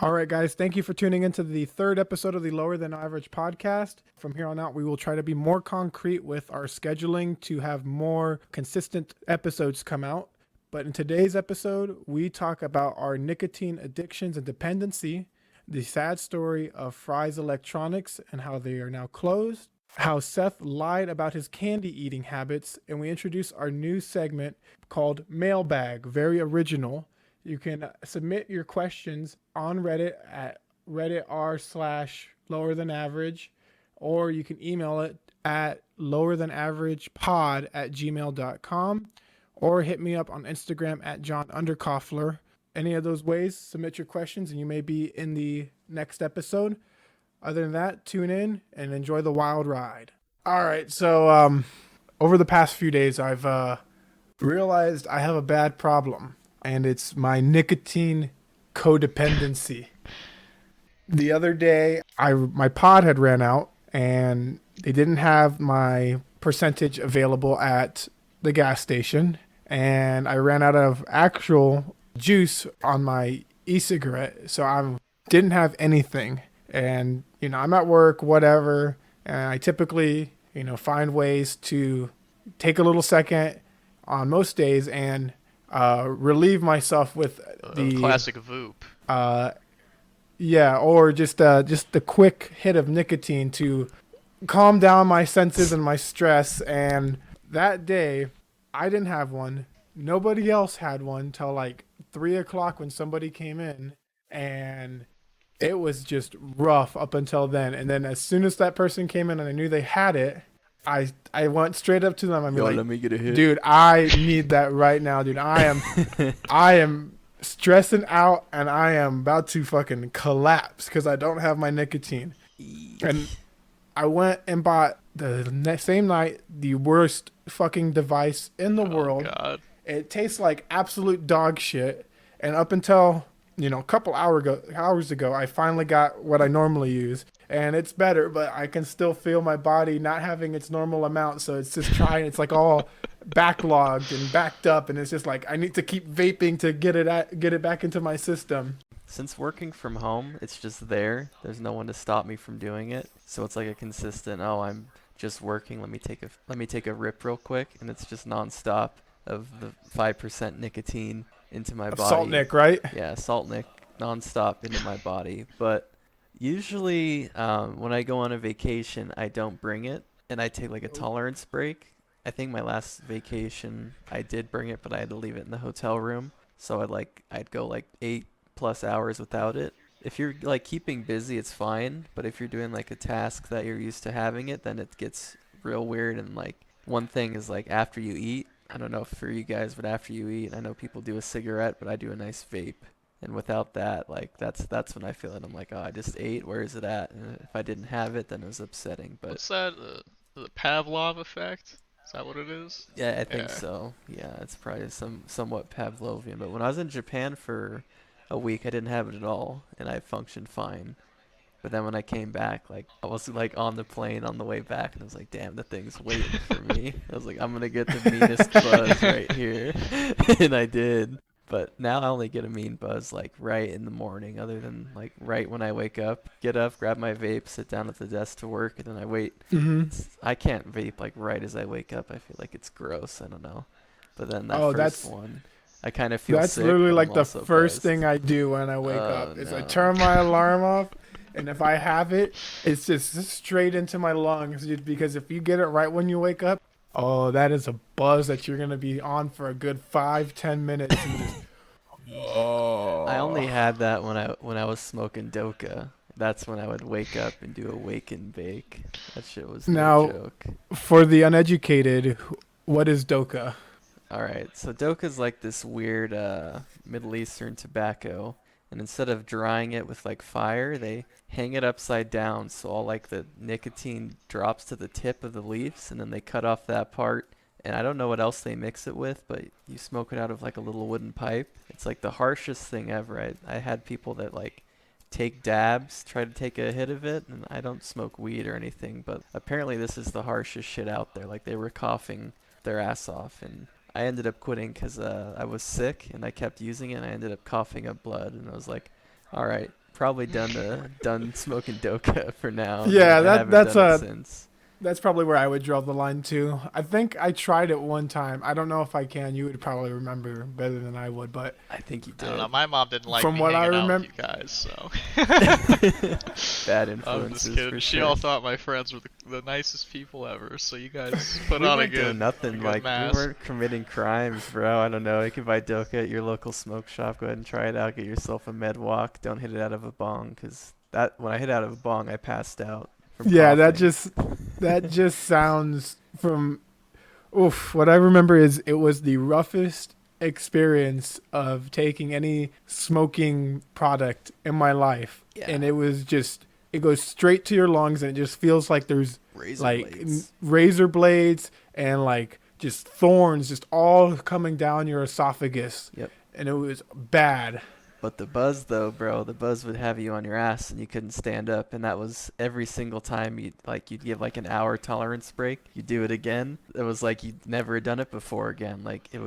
All right, guys, thank you for tuning into the third episode of the Lower Than Average podcast. From here on out, we will try to be more concrete with our scheduling to have more consistent episodes come out. But in today's episode, we talk about our nicotine addictions and dependency, the sad story of Fry's Electronics and how they are now closed, how Seth lied about his candy eating habits, and we introduce our new segment called Mailbag, very original. You can submit your questions on Reddit at reddit r/lowerthanaverage, or you can email it at lowerthanAveragePod@gmail.com, or hit me up on Instagram at John Underkoffler. Any of those ways, submit your questions and you may be in the next episode. Other than that, tune in and enjoy the wild ride. All right, so over the past few days, I've realized I have a bad problem, and it's my nicotine codependency. The other day, my pod had ran out, and they didn't have my percentage available at the gas station, and I ran out of actual juice on my e-cigarette, so I didn't have anything. And I'm at work, whatever, and I typically find ways to take a little second on most days and relieve myself with the classic Voop. Yeah, or just the quick hit of nicotine to calm down my senses and my stress. And that day, I didn't have one. Nobody else had one till like 3 o'clock when somebody came in, and it was just rough up until then. And then as soon as that person came in and I knew they had it, I went straight up to them and be like, let me get a hit. dude, I need that right now, dude. I am stressing out and I am about to fucking collapse because I don't have my nicotine. And I went and bought the same night the worst fucking device in the world. God. It tastes like absolute dog shit. And up until a couple hours ago, I finally got what I normally use. And it's better, but I can still feel my body not having its normal amount. So it's just it's like all backlogged and backed up. And it's just like, I need to keep vaping to get it back into my system. Since working from home, it's just there. There's no one to stop me from doing it. So it's like a consistent, I'm just working. Let me take a rip real quick. And it's just nonstop of the 5% nicotine into my body. Salt Nick, right? Yeah, Salt Nick nonstop into my body. But usually, when I go on a vacation, I don't bring it, and I take like a tolerance break. I think my last vacation, I did bring it, but I had to leave it in the hotel room. So I'd go like 8+ hours without it. If you're like keeping busy, it's fine. But if you're doing like a task that you're used to having it, then it gets real weird. And like one thing is like after you eat, I don't know for you guys, but after you eat, I know people do a cigarette, but I do a nice vape. And without that, like that's when I feel it. I'm like, I just ate. Where is it at? And if I didn't have it, then it was upsetting. But What's that? The Pavlov effect? Is that what it is? yeah, I think so. Yeah, it's probably somewhat Pavlovian. But when I was in Japan for a week, I didn't have it at all, and I functioned fine. But then when I came back, like I was like on the plane on the way back, and I was like, damn, the thing's waiting for me. I was like, I'm gonna get the meanest buzz right here, and I did. But now I only get a mean buzz like right in the morning, other than like right when I wake up, get up, grab my vape, sit down at the desk to work, and then I wait. I can't vape like right as I wake up. I feel like it's gross. I don't know. But then that first one, I kind of feel that's sick. Literally but like I'm the also first buzzed. thing I do when I wake up is I No. turn my alarm off. And if I have it, it's just straight into my lungs, dude, because if you get it right when you wake up, that is a buzz that you're going to be on for a good 5-10 minutes. And just, I only had that when I was smoking Doka. That's when I would wake up and do a wake and bake. That shit was Now- no joke. For the uneducated, what is Doka? Alright, so Doka's like this weird Middle Eastern tobacco. And instead of drying it with like fire, they hang it upside down so all like the nicotine drops to the tip of the leaves, and then they cut off that part. And I don't know what else they mix it with, but you smoke it out of like a little wooden pipe. It's like the harshest thing ever. I had people that like take dabs, try to take a hit of it, and I don't smoke weed or anything, but apparently this is the harshest shit out there. Like they were coughing their ass off, and I ended up quitting because I was sick and I kept using it, and I ended up coughing up blood, and I was like, all right, probably done smoking doka for now. Yeah, I haven't done it since. that's probably where I would draw the line too. I think I tried it one time. I don't know if I can. You would probably remember better than I would, but I think you I don't know. did. My mom didn't like From me what I hanging out with remem- you guys, so. Bad I'm just influences kidding. for She sure. all thought my friends were the nicest people ever, so you guys put We on a weren't doing good, nothing. a good Like we mask. weren't committing crimes, bro. I don't know. You can buy doka at your local smoke shop. Go ahead and try it out. Get yourself a med walk. Don't hit it out of a bong, cause that when I hit out of a bong, I passed out from yeah, coughing. that just sounds from oof. What I remember is it was the roughest experience of taking any smoking product in my life, Yeah. and it was just it goes straight to your lungs, and it just feels like there's Razor like blades. razor blades and like just thorns just all coming down your esophagus. Yep. And it was bad. But the buzz, though, bro, the buzz would have you on your ass and you couldn't stand up. And that was every single time you'd give like an hour tolerance break. You do it again. It was like you'd never done it before again. Like it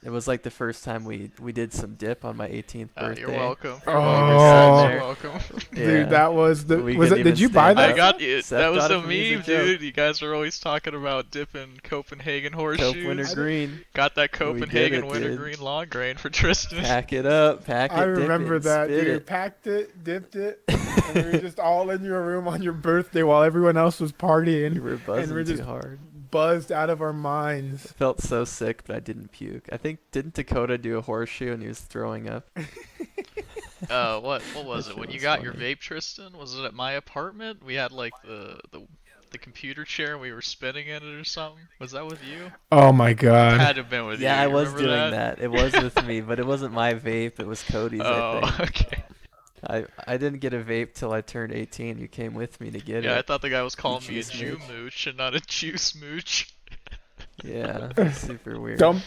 was like the first time we did some dip on my 18th birthday. You're welcome. Oh. You're welcome. Dude, Yeah. that was the We was couldn't it did even you buy stand that? up. I got it. Seth That was got a it for me as a meme, joke. dude. You guys are always talking about dipping Copenhagen Cope winter horseshoes. green. Got that We did Copenhagen it, winter dude. green long grain for Tristan. Pack it up. Pack it. I dip it, remember and that, spit dude. it. Packed it, dipped it, and we were just all in your room on your birthday while everyone else was partying. We were buzzing we're too just hard. buzzed out of our minds. It felt so sick, but I didn't puke. I think didn't Dakota do a horseshoe and he was throwing up? What was That it? When shit you was got your funny. vape, Tristan? Was it at my apartment? We had like the computer chair and we were spinning in it or something. Was that with you? Oh my god. Had to have been with Yeah, you. I You was remember doing that? that. It was with me, but it wasn't my vape. It was Cody's, I Oh, think. okay. I didn't get a vape till I turned 18. You came with me to get Yeah, I it. thought the guy was calling me a juice Jew mooch. mooch and not a juice mooch. Yeah, super weird. Don't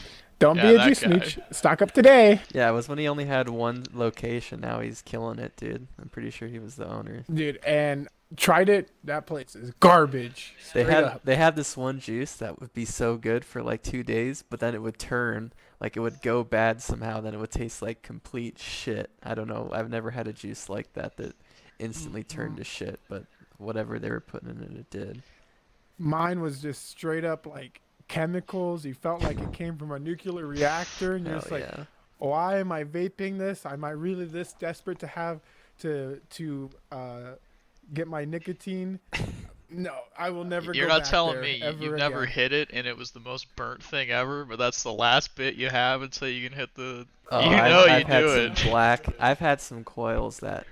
Yeah, be a that juice guy. mooch. Stock up today. Yeah, it was when he only had one location. Now he's killing it, dude. I'm pretty sure he was the owner. Dude, and tried it. That place is garbage. They Straight had up. they had this one juice that would be so good for like 2 days, but then it would turn like it would go bad somehow. Then it would taste like complete shit. I don't know. I've never had a juice like that instantly turned to shit. But whatever they were putting in it, it did. Mine was just straight up like chemicals. You felt like it came from a nuclear reactor, and you're Hell just like, yeah. why am I vaping this? Am I really this desperate to have to get my nicotine? No, I will never. You're go not back telling there me ever you've never again. hit it and it was the most burnt thing ever, but that's the last bit you have until you can hit the. Oh, You I've, know I've you had do some it. black. I've had some coils that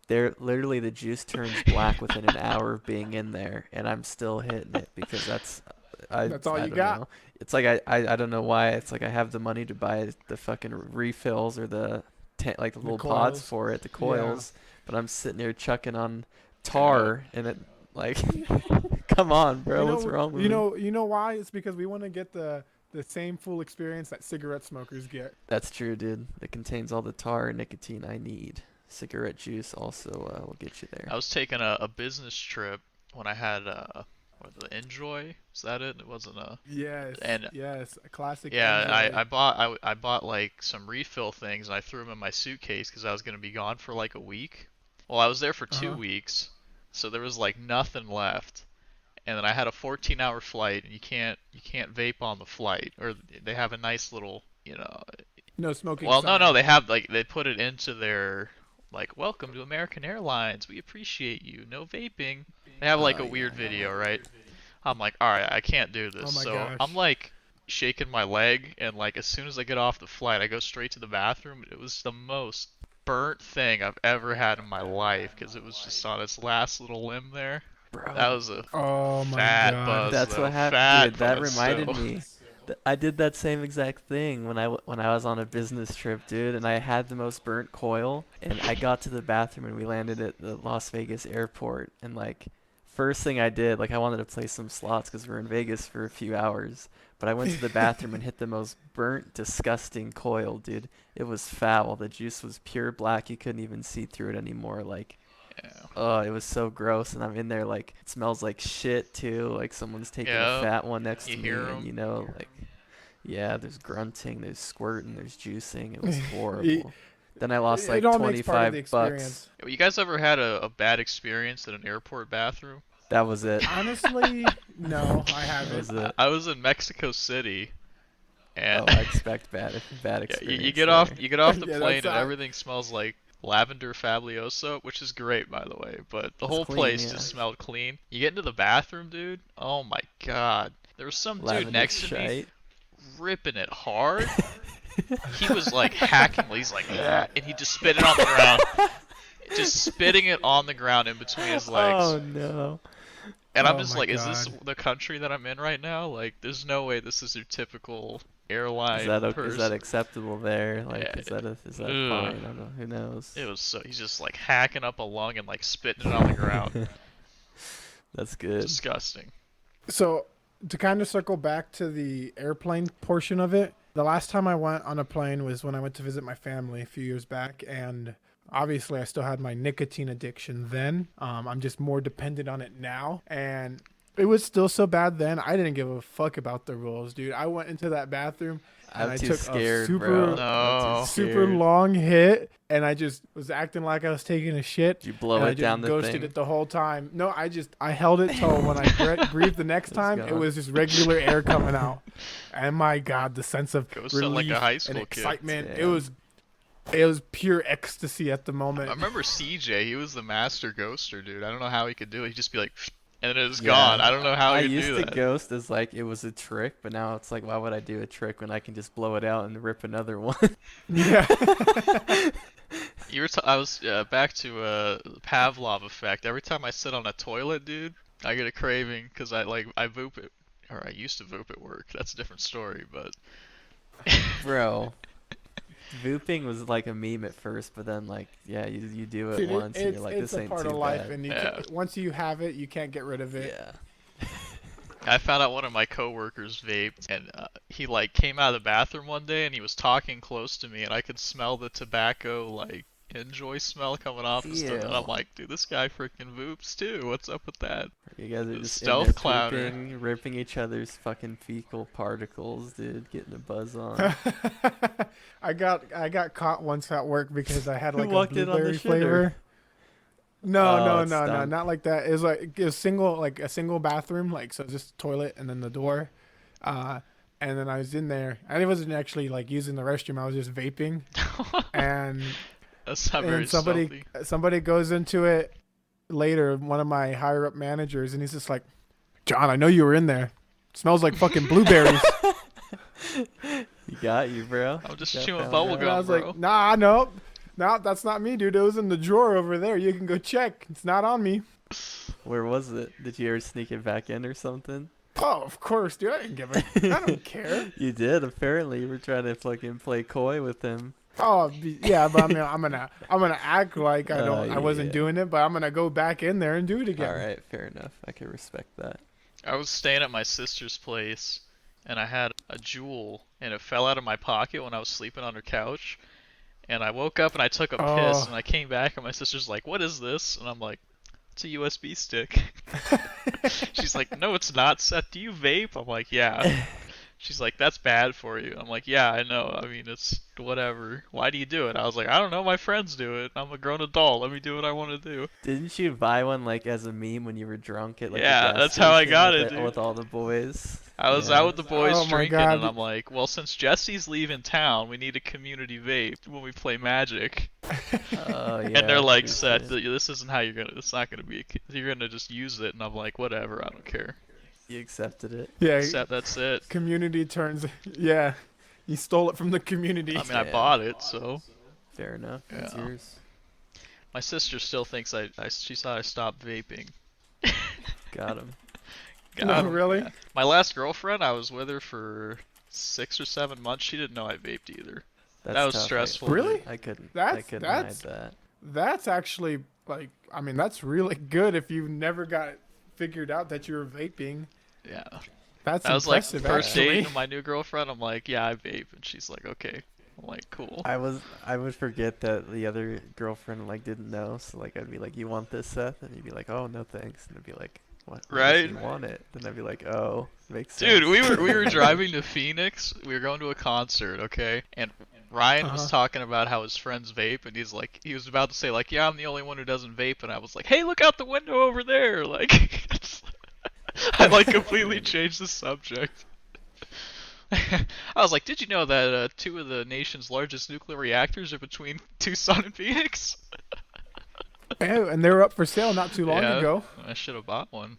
they're literally the juice turns black within an hour of being in there, and I'm still hitting it because that's That's all I you don't got. know. It's like I don't know why. It's like I have the money to buy the fucking refills or like the little pods coils. for it, the Yeah. coils, but I'm sitting there chucking on tar and it like come on, bro, what's wrong with me? You know why? It's because we want to get the same full experience that cigarette smokers get. That's true, dude. It contains all the tar and nicotine I need. Cigarette juice also will get you there. I was taking a business trip when I had what, the Enjoy. Is that it? It wasn't a. Yes. And yes, a classic. yeah, Enjoy. I bought like some refill things and I threw them in my suitcase because I was gonna be gone for like a week. Well, I was there for 2 weeks, so there was like nothing left. And then I had a 14-hour flight, and you can't vape on the flight, or they have a nice little, No smoking. Well, sign. no, they have like they put it into their like welcome to American Airlines. We appreciate you. No vaping. They have like a weird video, right? I'm like, all right, I can't do this. Oh my So gosh. I'm like shaking my leg, and like as soon as I get off the flight, I go straight to the bathroom. It was the most burnt thing I've ever had in my life because it was just on its last little limb there. Bro, That was a Oh my fat god. buzz. that's though. what Fat happened, dude. That buzz, reminded so. me. I did that same exact thing when I was on a business trip, dude, and I had the most burnt coil, and I got to the bathroom and we landed at the Las Vegas airport, and like first thing I did, like I wanted to play some slots because we were in Vegas for a few hours, but I went to the bathroom and hit the most burnt, disgusting coil, dude. It was foul. The juice was pure black. You couldn't even see through it anymore. Like, Yeah. oh, it was so gross, and I'm in there like it smells like shit too. Like someone's taking Yeah, a fat one next you to me, hear and 'em. you know, like, yeah, there's grunting, there's squirting, there's juicing. It was You- horrible. Then I lost like It all makes part of the 25 bucks. experience. You guys ever had a bad experience in an airport bathroom? That was it. Honestly, no, I That was haven't. it. I was in Mexico City, and Oh, I expect bad yeah, experience. you get off the Yeah, plane that's and not- everything smells like lavender fabuloso, which is great by the way, but the It's whole clean, place yeah. just smelled clean. You get into the bathroom, dude. Oh my god. There was some dude Lavender next to me shite. ripping it hard. He was like hacking, he's like that, and he just spit it on the ground. Just spitting it on the ground in between his legs. Oh no. And I'm Oh just my like, is this God. the country that I'm in right now? Like, there's no way this is your typical airline Is that person. acceptable there? Like, Yeah. is that fine? Ugh. I don't know. Who knows? It was so he's just like hacking up a lung and like spitting it on the ground. That's good. Disgusting. So to kind of circle back to the airplane portion of it, the last time I went on a plane was when I went to visit my family a few years back, and obviously I still had my nicotine addiction then. I'm just more dependent on it now, and it was still so bad then. I didn't give a fuck about the rules, dude. I went into that bathroom and I'm I too took scared, a super bro. No. I'm too super scared. long hit, and I just was acting like I was taking a shit. Did you blow And I it just down the ghosted thing? it the whole time. No, I held it till when I breathed the next It's time, it gone. was just regular air coming out. And my God, the sense of Ghosted like relief a high and school kid. excitement, Damn. it was pure ecstasy at the I moment. remember CJ, he was the master ghoster, dude. I don't know how he could do it. He'd just be like, and then it was Yeah. gone. I don't know how I he'd used do to that. ghost as like it was a trick, but now it's like, why would I do a trick when I can just blow it out and rip another one? Yeah. I was back to Pavlov effect. Every time I sit on a toilet, dude, I get a craving because I voop it, or I used to voop at work. That's a different story, but Bro, vooping was like a meme at first, but then like, yeah, you do it Dude, once and it's, you're like, it's this a ain't part too of life, bad. and Yeah. once you have it, you can't get rid of it. Yeah. I found out one of my coworkers vaped, and he like came out of the bathroom one day and he was talking close to me, and I could smell the tobacco like enjoy smell coming off his throat. And I'm Ew. like, dude, this guy freaking voops too. What's up with that? You guys are The just stealth in there clowner. pooping, ripping each other's fucking fecal particles, dude, getting a buzz on. I got caught once at work because I had Who like a walked in on the blueberry shitter? flavor. No, Oh, no, it no, no, stunk. not like that. It was like a single bathroom, like so just toilet and then the door. And then I was in there, and I wasn't actually like using the restroom. I was just vaping, and That's not very and somebody stealthy. somebody goes into it later, one of my higher up managers, and he's just like, John, I know you were in there. It smells like fucking blueberries. He got you, bro. I'm just Got chewing found bubble out. And I gum, was bro. like, nah, no, that's not me, dude. It was in the drawer over there. You can go check. It's not on me. Where was it? Did you ever sneak it back in or something? Oh, of course, dude. I didn't give a. I don't care. You did, apparently. You were trying to fucking play coy with him. Oh, yeah, but I mean, I'm gonna act like I wasn't yeah. doing it, but I'm gonna go back in there and do it again. Alright, fair enough. I can respect that. I was staying at my sister's place, and I had a jewel, and it fell out of my pocket when I was sleeping on her couch. And I woke up and I took a piss, Oh. and I came back, and my sister's like, "What is this?" And I'm like, "It's a USB stick." She's like, "No, it's not. Seth, do you vape?" I'm like, "Yeah." She's like, "That's bad for you." I'm like, "Yeah, I know. I mean, it's whatever. Why do you do it?" I was like, "I don't know. My friends do it. I'm a grown adult. Let me do what I want to do." Didn't you buy one like as a meme when you were drunk at like Yeah, a gas that's how I station got with it, the- dude. with all the boys? I was Yeah. out with the boys Oh my drinking, God. and I'm like, "Well, since Jesse's leaving town, we need a community vape when we play Magic." Oh yeah. And they're like, true "Seth, shit. this isn't how you're gonna. It's not gonna be. You're gonna just use it." And I'm like, "Whatever. I don't care. You accepted it. Yeah, Seth, that's it." community turns. Yeah, you stole it from the community. I mean, I Yeah. bought it, so Fair enough. That's Yeah. yours. my sister still thinks she thought I stopped vaping. Got him. Got No, him, really? yeah. My last girlfriend, I was with her for 6 or 7 months. She didn't know I vaped either. That's That was tough. stressful. Really? I couldn't. I That's- couldn't that's- hide that. That's actually like, I mean, that's really good if you never got figured out that you were vaping. Yeah. That's That was like the impressive, first actually. date with my new girlfriend. I'm like, "Yeah, I vape," and she's like, "Okay." I'm like, "Cool." I would forget that the other girlfriend like didn't know, so like I'd be like, "You want this, Seth?" And he'd be like, "Oh no, thanks." And I'd be like, "What? Why does Right? he want it?" Then I'd be like, "Oh, makes sense." Dude, we were driving to Phoenix. We were going to a concert, okay? And Ryan was Uh-huh. talking about how his friends vape, and he was about to say like, yeah, I'm the only one who doesn't vape, and I was like, hey, look out the window over there, like, I like completely changed the subject. I was like, did you know that two of the nation's largest nuclear reactors are between Tucson and Phoenix? And they were up for sale not too long Yeah, ago. I should have bought one.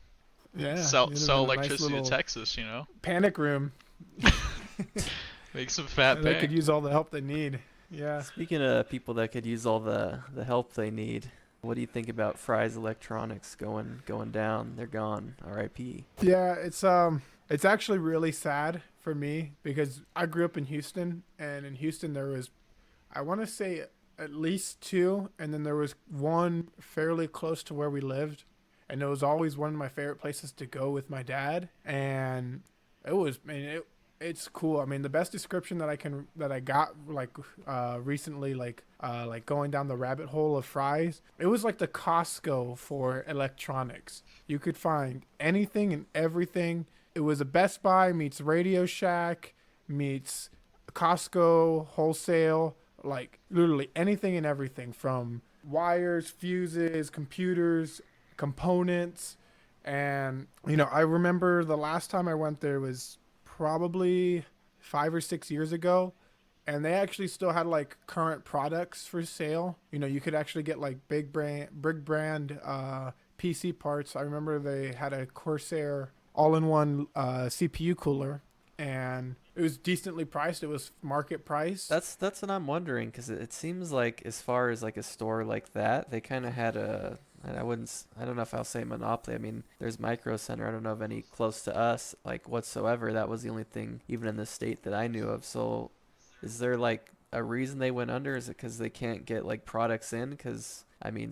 Yeah, Sell it'd have sell been a nice electricity to little Texas, you know? panic room. Make some fat They could bank. use all the help they need. Yeah. Speaking of people that could use all the help they need, what do you think about Fry's Electronics going down? They're gone. R.I.P. Yeah, it's actually really sad for me because I grew up in Houston, and in Houston there was, I want to say, at least two, and then there was one fairly close to where we lived, and it was always one of my favorite places to go with my dad. And it was, I mean, it's cool. I mean, the best description that I got like recently, like going down the rabbit hole of Fry's, it was like the Costco for electronics. You could find anything and everything. It was a Best Buy meets Radio Shack meets Costco wholesale, like literally anything and everything from wires, fuses, computers, components. And I remember the last time I went there was probably 5 or 6 years ago, and they actually still had like current products for sale. You could actually get like big brand PC parts. I remember they had a Corsair all-in-one CPU cooler, and it was decently priced. It was market price. That's what I'm wondering, because it seems like as far as like a store like that, they kind of had a, and I don't know if I'll say monopoly. I mean, there's Micro Center. I don't know of any close to us like whatsoever. That was the only thing even in the state that I knew of. So is there like a reason they went under? Is it because they can't get like products in? Because I mean,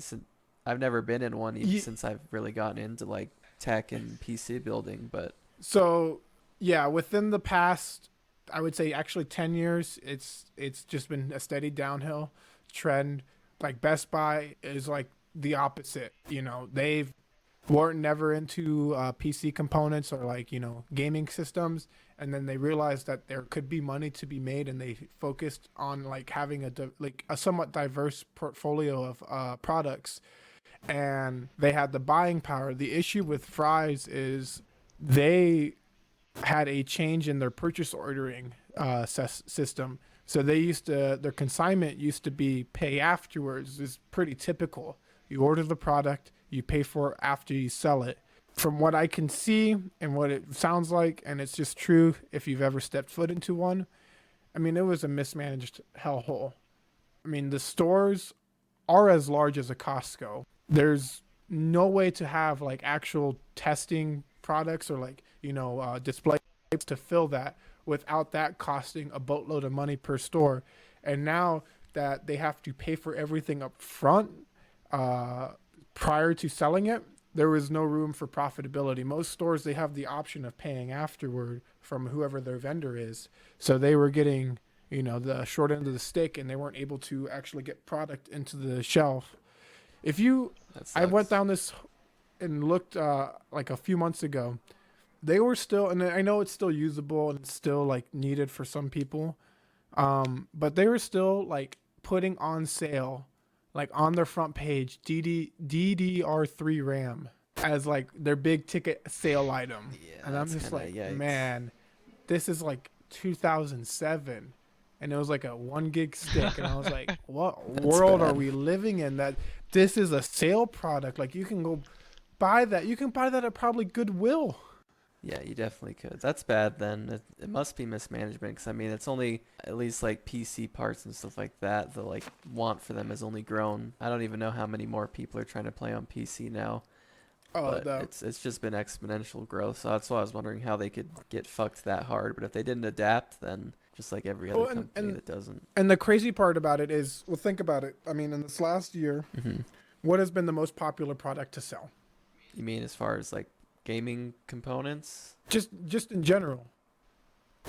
I've never been in one even since I've really gotten into like tech and PC building, but So, yeah, within the past, I would say actually 10 years, it's just been a steady downhill trend. Like Best Buy is like the opposite. They've weren't never into PC components or like, gaming systems, and then they realized that there could be money to be made, and they focused on like having a somewhat diverse portfolio of products, and they had the buying power. The issue with Fry's is they had a change in their purchase ordering system. So their consignment used to be pay afterwards. Is pretty typical. You order the product, you pay for it after you sell it. From what I can see and what it sounds like, and it's just true if you've ever stepped foot into one, I mean, it was a mismanaged hellhole. I mean, the stores are as large as a Costco. There's no way to have like actual testing products or like, display to fill that without that costing a boatload of money per store. And now that they have to pay for everything up front prior to selling it, there was no room for profitability. Most stores, they have the option of paying afterward from whoever their vendor is. So they were getting, the short end of the stick, and they weren't able to actually get product into the shelf. I went down this and looked like a few months ago. They were still, and I know it's still usable and it's still like needed for some people, but they were still like putting on sale, like on their front page, DDR3 RAM as like their big ticket sale item. yeah, And I'm that's just kinda like, yikes. man, this is like 2007, and it was like a 1 gig stick, and I was like, what world are bad. we living in that this is a sale product? Like you can go buy that. You can buy that at probably Goodwill. Yeah, you definitely could. That's bad then. It must be mismanagement, because I mean, it's only at least like PC parts and stuff like that. The like want for them has only grown. I don't even know how many more people are trying to play on PC now, but it's just been exponential growth. So that's why I was wondering how they could get fucked that hard. But if they didn't adapt, then just like every other company that doesn't. And the crazy part about it is, well, think about it. I mean, in this last year, what has been the most popular product to sell? You mean as far as like gaming components? Just in general,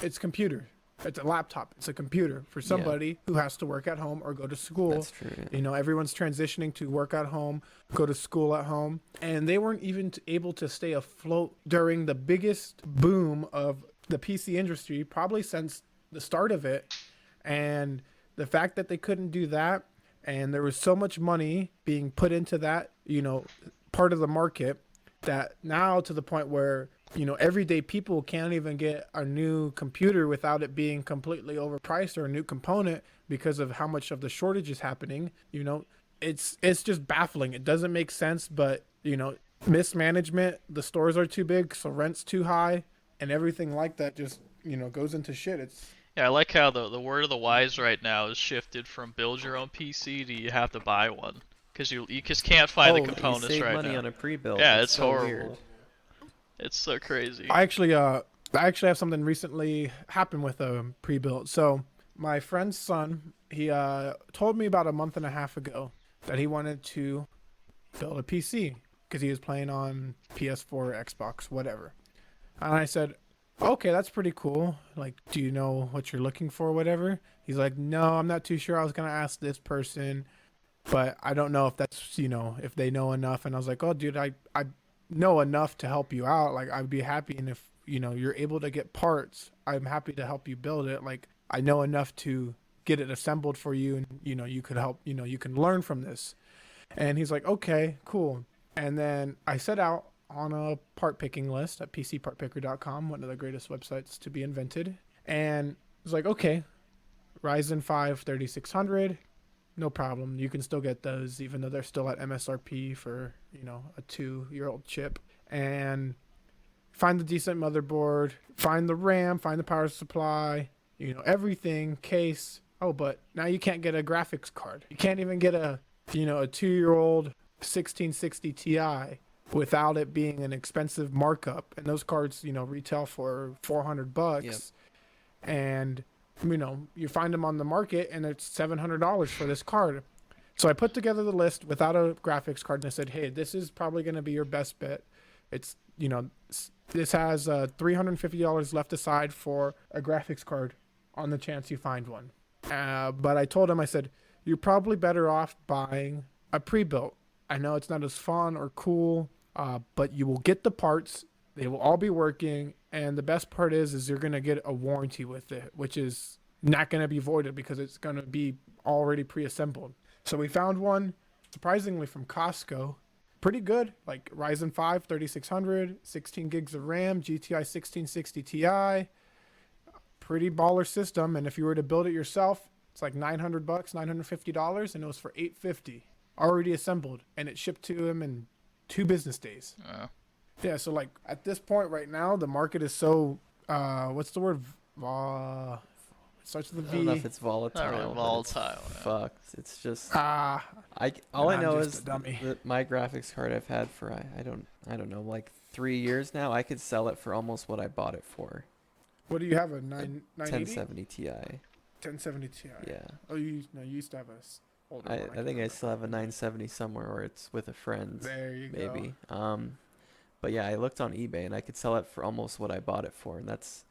it's computer. It's a laptop. It's a computer for somebody who has to work at home or go to school. That's true. Yeah. Everyone's transitioning to work at home, go to school at home, and they weren't even able to stay afloat during the biggest boom of the PC industry, probably since the start of it. And the fact that they couldn't do that, and there was so much money being put into that, part of the market, that now to the point where, everyday people can't even get a new computer without it being completely overpriced, or a new component, because of how much of the shortage is happening. It's just baffling. It doesn't make sense, but mismanagement, the stores are too big, so rent's too high, and everything like that just, goes into shit. Yeah, I like how the word of the wise right now is shifted from build your own PC to you have to buy one. Because you just can't find the Oh, you components save right money now. on a pre-build. Yeah, it's it's so horrible. weird. It's so crazy. I actually have something recently happen with a pre-built. So my friend's son, he told me about a month and a half ago that he wanted to build a PC because he was playing on PS4, Xbox, whatever. And I said, okay, that's pretty cool. Like, do you know what you're looking for, whatever? He's like, no, I'm not too sure. I was going to ask this person, but I don't know if that's, if they know enough. And I was like, oh, dude, I know enough to help you out. Like, I'd be happy. And if, you're able to get parts, I'm happy to help you build it. Like, I know enough to get it assembled for you. And, you could help, you can learn from this. And he's like, okay, cool. And then I set out on a part picking list at pcpartpicker.com, one of the greatest websites to be invented. And it was like, okay, Ryzen 5 3600, no problem. You can still get those, even though they're still at MSRP for, a 2-year-old chip. And find the decent motherboard, find the RAM, find the power supply, everything, case. Oh, but now you can't get a graphics card. You can't even get a 2-year-old 1660 Ti without it being an expensive markup. And those cards, retail for $400. Yep. And, you find them on the market and it's $700 for this card. So I put together the list without a graphics card and I said, hey, this is probably going to be your best bet. It's, this has $350 left aside for a graphics card on the chance you find one. But I told him, I said, you're probably better off buying a pre-built. I know it's not as fun or cool, but you will get the parts. They will all be working. And the best part is you're going to get a warranty with it, which is not going to be voided because it's going to be already pre-assembled. So we found one, surprisingly, from Costco. Pretty good, like Ryzen 5 3600, 16 gigs of RAM, GTI 1660 Ti. Pretty baller system. And if you were to build it yourself, it's like $900, $950, and it was for $850, already assembled, and it shipped to him in 2 business days. Yeah, so like at this point right now, the market is so what's the word? It starts with a V. I don't know if it's volatile. Not really volatile. It's fucked. It's just all I know is dummy. that my graphics card I've had for I don't know, like 3 years now. I could sell it for almost what I bought it for. What do you have, a 980? 1070 Ti. 1070 Ti. Yeah. Oh, you used to have a older one. I think I still have a 970 somewhere, or it's with a friend. There you maybe. go. But yeah, I looked on eBay and I could sell it for almost what I bought it for, and that's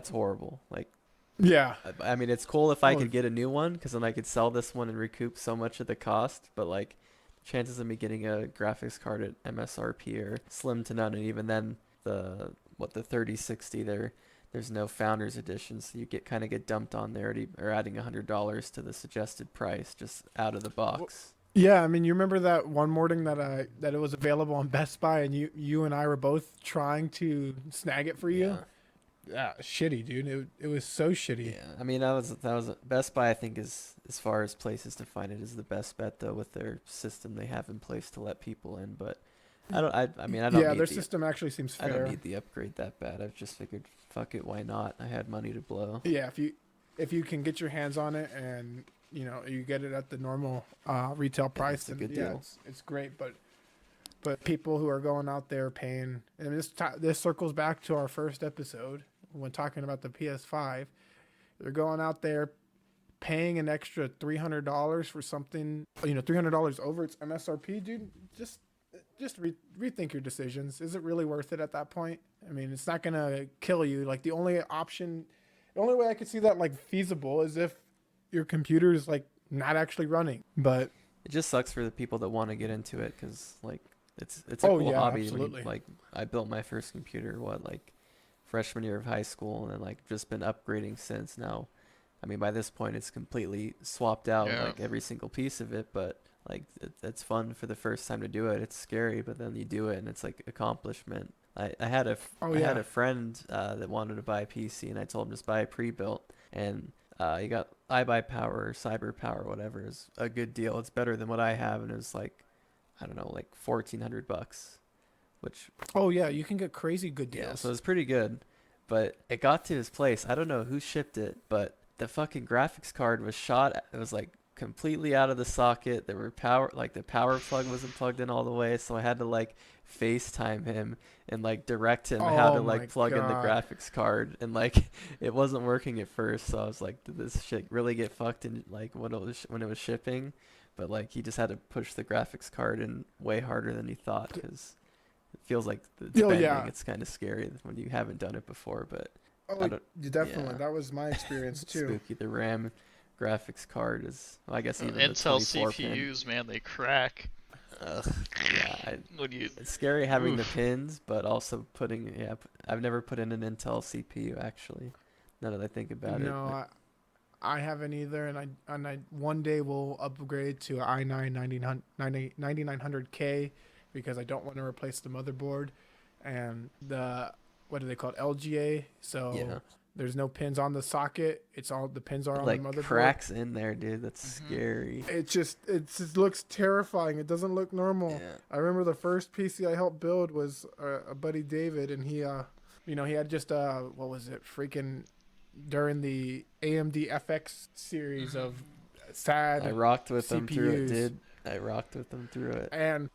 horrible. Like, yeah. I mean, it's cool if I could get a new one, because then I could sell this one and recoup so much of the cost. But like, chances of me getting a graphics card at MSRP are slim to none, and even then, the 3060 there's no Founders Edition, so you kind of get dumped on there, or adding $100 to the suggested price just out of the box. Yeah, I mean, you remember that one morning that it was available on Best Buy, and you and I were both trying to snag it for you. Yeah, shitty, dude. It was so shitty. Yeah, I mean, that was Best Buy. I think is, as far as places to find it, is the best bet though, with their system they have in place to let people in. But I don't. I mean, I don't. Yeah, need their system actually seems fair. I don't need the upgrade that bad. I've just figured, fuck it, why not? I had money to blow. Yeah, if you can get your hands on it and you get it at the normal retail price, it's a good deal. It's great. But people who are going out there paying, and this circles back to our first episode when talking about the PS5, they're going out there paying an extra $300 for something, $300 over its MSRP, dude. Just rethink your decisions. Is it really worth it at that point? I mean, it's not gonna kill you. Like, the only way I could see that like feasible is if your computer is like not actually running. But it just sucks for the people that want to get into it, because like it's a cool hobby. Absolutely. Like, I built my first computer freshman year of high school, and then like just been upgrading since. Now I mean, by this point, it's completely swapped out, Yeah. like every single piece of it. But like, it's fun for the first time to do it. It's scary, but then you do it, and it's like accomplishment. Oh I had yeah. a friend that wanted to buy a PC, and I told him just buy a pre-built, and he got iBuyPower or CyberPower, whatever, is a good deal. It's better than what I have, and it was like, I don't know, like $1,400, which Oh yeah. You can get crazy good yeah, deals. so it was pretty good. But it got to his place. I don't know who shipped it, but the fucking graphics card was shot. It was like completely out of the socket. There were the power plug wasn't plugged in all the way, so I had to like FaceTime him and like direct him how Oh to my like plug in the god. graphics card, and like it wasn't working at first. So I was like, did this shit really get fucked in like when it was shipping? But like he just had to push the graphics card in way harder than he thought because it feels like it's Oh bending. yeah. It's kind of scary when you haven't done it before, but I Oh, don't. definitely. Yeah, That was my experience too. spooky. The RAM graphics card is, well, I guess even the Intel 24 pin. CPUs, man, they crack. Ugh, yeah, When you, it's scary having the oof. pins, but also putting. Yeah, I've never put in an Intel CPU actually. Now that I think about it, No, I haven't either, and I one day will upgrade to i9 9900K because I don't want to replace the motherboard and the what do they call it, LGA. yeah, So there's no pins on the socket. It's all the pins are it on the like motherboard. cracks in there, dude. That's scary. It just looks terrifying. It doesn't look normal. Yeah, I remember the first PC I helped build was a buddy David, and he had just what was it, freaking during the AMD FX series Mhm. of sad I rocked with them through it, CPUs, dude. I rocked with them through it. and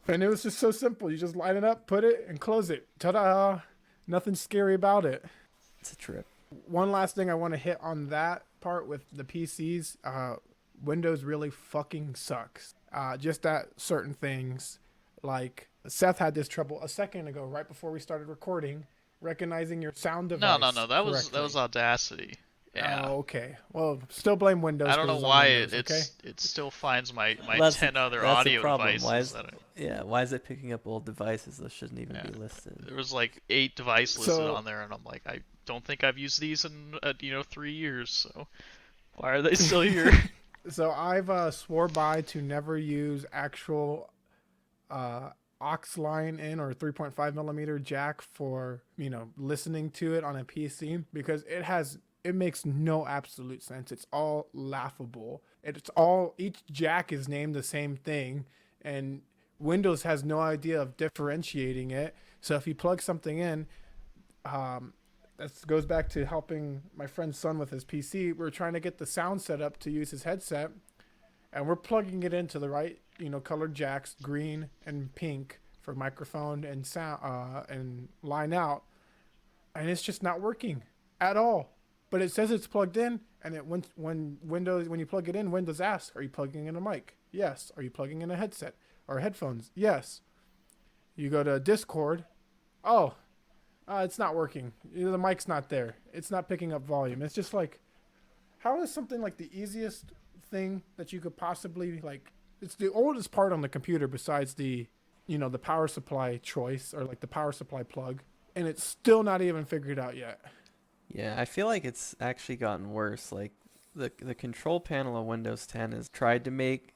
it was just so simple. You just line it up, put it, and close it. Ta-da! Nothing scary about it. It's a trip. One last thing I want to hit on that part with the PCs. Windows really fucking sucks. Just at certain things, like Seth had this trouble a second ago, right before we started recording, recognizing your sound device No. That was correctly. Audacity. Yeah. Oh, okay. Well, still blame Windows I don't because know it's on why Windows. Okay. it still finds my Well, 10 other that's the audio problem. devices that Yeah, why is it picking up old devices that shouldn't even yeah. be listed? There was like 8 devices listed So on there, and I'm like, I don't think I've used these in 3 years. So why are they still here? so I've swore by to never use actual uh, aux line in or 3.5 millimeter jack for listening to it on a PC because it makes no absolute sense. It's all laughable. Each jack is named the same thing, and Windows has no idea of differentiating it. So if you plug something in, that goes back to helping my friend's son with his PC. We're trying to get the sound set up to use his headset, and we're plugging it into the right, colored jacks, green and pink for microphone and sound and line out, and it's just not working at all. But it says it's plugged in, and when you plug it in, Windows asks, "Are you plugging in a mic?" Yes. Are you plugging in a headset or headphones? Yes. You go to Discord. Oh, it's not working. The mic's not there. It's not picking up volume. It's just like, how is something like the easiest thing that you could possibly like? It's the oldest part on the computer besides the power supply choice or like the power supply plug, and it's still not even figured out yet. Yeah, I feel like it's actually gotten worse. Like the control panel of Windows 10 has tried to make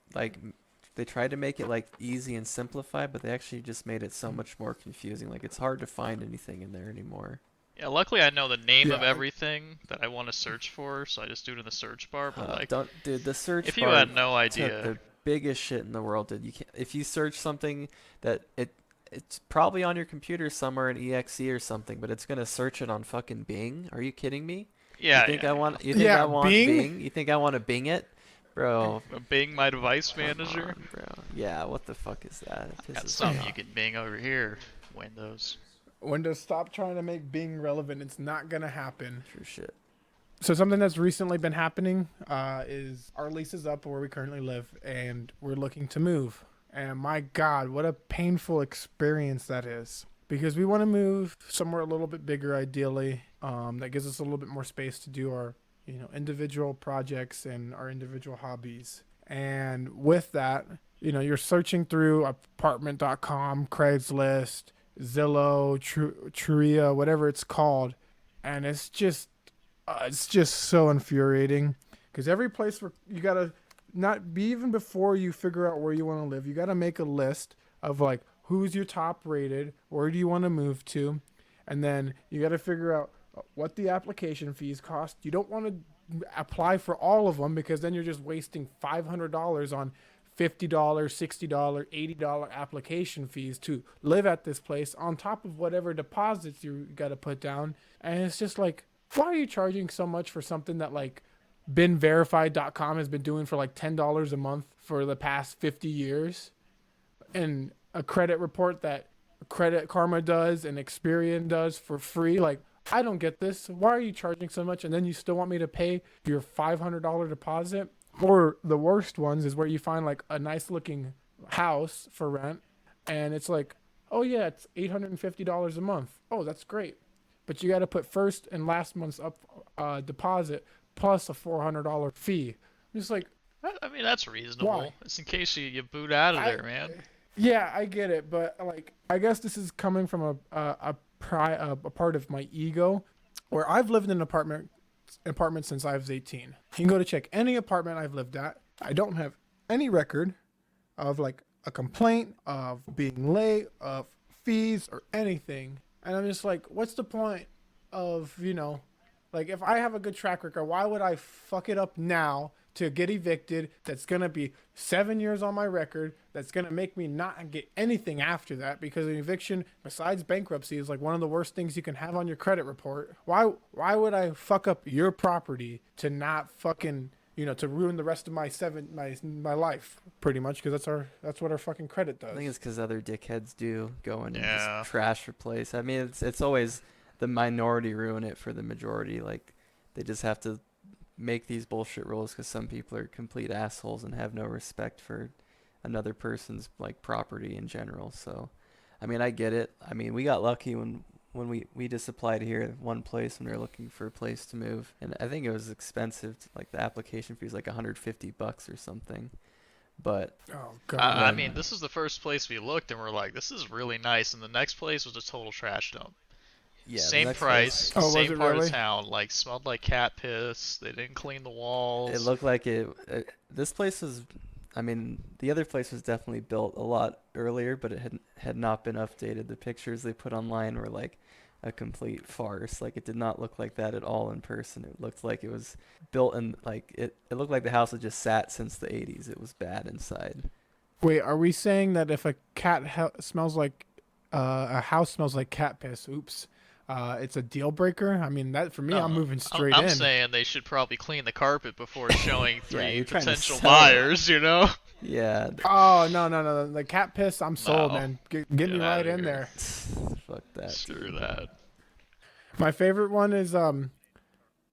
they tried to make it like easy and simplified, but they actually just made it so much more confusing. Like it's hard to find anything in there anymore. Yeah, luckily I know the name of Yeah. everything that I want to search for, so I just do it in the search bar. But like, Don't, dude, the search if you bar had no took idea, the biggest shit in the world, dude. You can't, if you search something that it's probably on your computer somewhere in exe or something, but it's gonna search it on fucking Bing. Are you kidding me? yeah, You think I Yeah, want Bing. Bing? You think I want to Bing it? Bro, Bing my device come manager. on, bro. Yeah, what the fuck is that? It Got pisses me something you off. can Bing over here. Windows. Windows, stop trying to make Bing relevant. It's not gonna happen. True shit. So something that's recently been happening is our lease is up where we currently live, and we're looking to move. And my God, what a painful experience that is. Because we want to move somewhere a little bit bigger, ideally, that gives us a little bit more space to do our, individual projects and our individual hobbies. And with that, you're searching through apartment.com, Craigslist, Zillow, Truia, whatever it's called, and it's just It's just so infuriating because every place where you gotta not be even before you figure out where you want to live, you gotta make a list of like who's your top rated, where do you want to move to, and then you gotta figure out what the application fees cost. You don't want to apply for all of them because then you're just wasting $500 on $50, $60, $80 application fees to live at this place on top of whatever deposits you got to put down. And it's just like, why are you charging so much for something that like BeenVerified.com has been doing for like $10 a month for the past 50 years? And a credit report that Credit Karma does and Experian does for free. Like, I don't get this. Why are you charging so much? And then you still want me to pay your $500 deposit? Or the worst ones is where you find like a nice looking house for rent and it's like, oh yeah, it's $850 a month. Oh, that's great. But you got to put first and last month's up deposit plus a $400 fee. I'm just like, I mean, that's reasonable. why? It's in case you boot out of there, man. Yeah, I get it, but like, I guess this is coming from a part of my ego, where I've lived in an apartment since I was 18. You can go to check any apartment I've lived at. I don't have any record of like a complaint of being late, of fees or anything. And I'm just like, what's the point of, like if I have a good track record, why would I fuck it up now to get evicted? That's going to be 7 years on my record. That's going to make me not get anything after that because an eviction, besides bankruptcy, is like one of the worst things you can have on your credit report. Why would I fuck up your property to not fucking, to ruin the rest of my life pretty much? Because that's what our fucking credit does. I think it's because other dickheads do go in and Yeah. just trash replace. I mean, it's always the minority ruin it for the majority. Like, they just have to make these bullshit rules because some people are complete assholes and have no respect for another person's like property in general. So, I mean, I get it. I mean, we got lucky when we just applied here at one place when we were looking for a place to move, and I think it was expensive. Like the application fee was like $150 or something. But Oh god. I mean, this is the first place we looked, and we're like, this is really nice. And the next place was a total trash dump. yeah, the Same next price, Oh, was same it part really? of town. Like, smelled like cat piss. They didn't clean the walls. it looked like it. This place was. I mean, the other place was definitely built a lot earlier, but it had not been updated. The pictures they put online were like a complete farce. Like, it did not look like that at all in person. It looked like it was built in like it looked like the house had just sat since the 80s. It was bad inside. Wait, are we saying that if a smells like a house smells like cat piss, oops, it's a deal breaker? I mean, that for me, No, I'm moving straight I'm in. saying they should probably clean the carpet before showing three you're trying to potential sell it. buyers, Yeah, Oh no, the cat piss, I'm sold, No. man. Get Get me outta right in here. there. fuck that. Screw dude. that. My favorite one is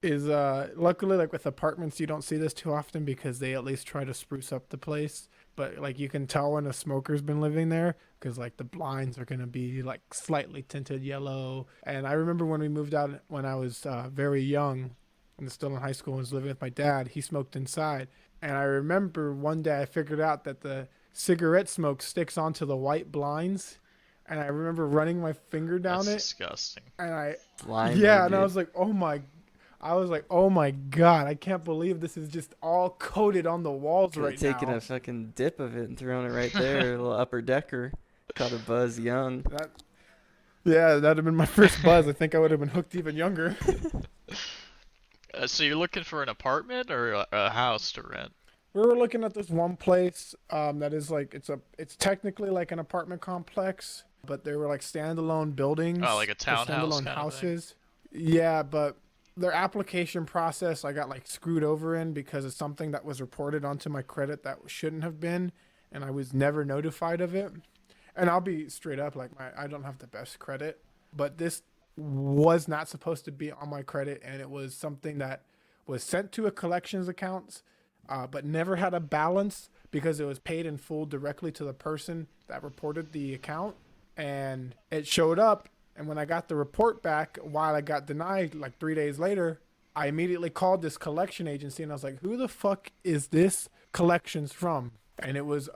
luckily like with apartments you don't see this too often because they at least try to spruce up the place, but like you can tell when a smoker's been living there because like the blinds are gonna be like slightly tinted yellow. And I remember when we moved out when I was very young and still in high school and was living with my dad, he smoked inside, and I remember one day I figured out that the cigarette smoke sticks onto the white blinds, and I remember running my finger down That's it, disgusting. and Blind, yeah, and I dude. was like, oh my god, I can't believe this is just all coated on the walls Could've right taken now. a fucking dip of it and thrown it right there, a little upper decker. Caught a buzz young. That'd have been my first buzz. I think I would have been hooked even younger. So you're looking for an apartment or a house to rent? We were looking at this one place that is like it's technically like an apartment complex, but they were like standalone buildings. Oh, like a or townhouse standalone kind of thing? houses. Yeah, but their application process I got like screwed over in because of something that was reported onto my credit that shouldn't have been, and I was never notified of it. And I'll be straight up, like I don't have the best credit, but this was not supposed to be on my credit, and it was something that was sent to a collections account, but never had a balance because it was paid in full directly to the person that reported the account, and it showed up. And when I got the report back, while I got denied like 3 days later, I immediately called this collection agency, and I was like, "Who the fuck is this collections from?" And it was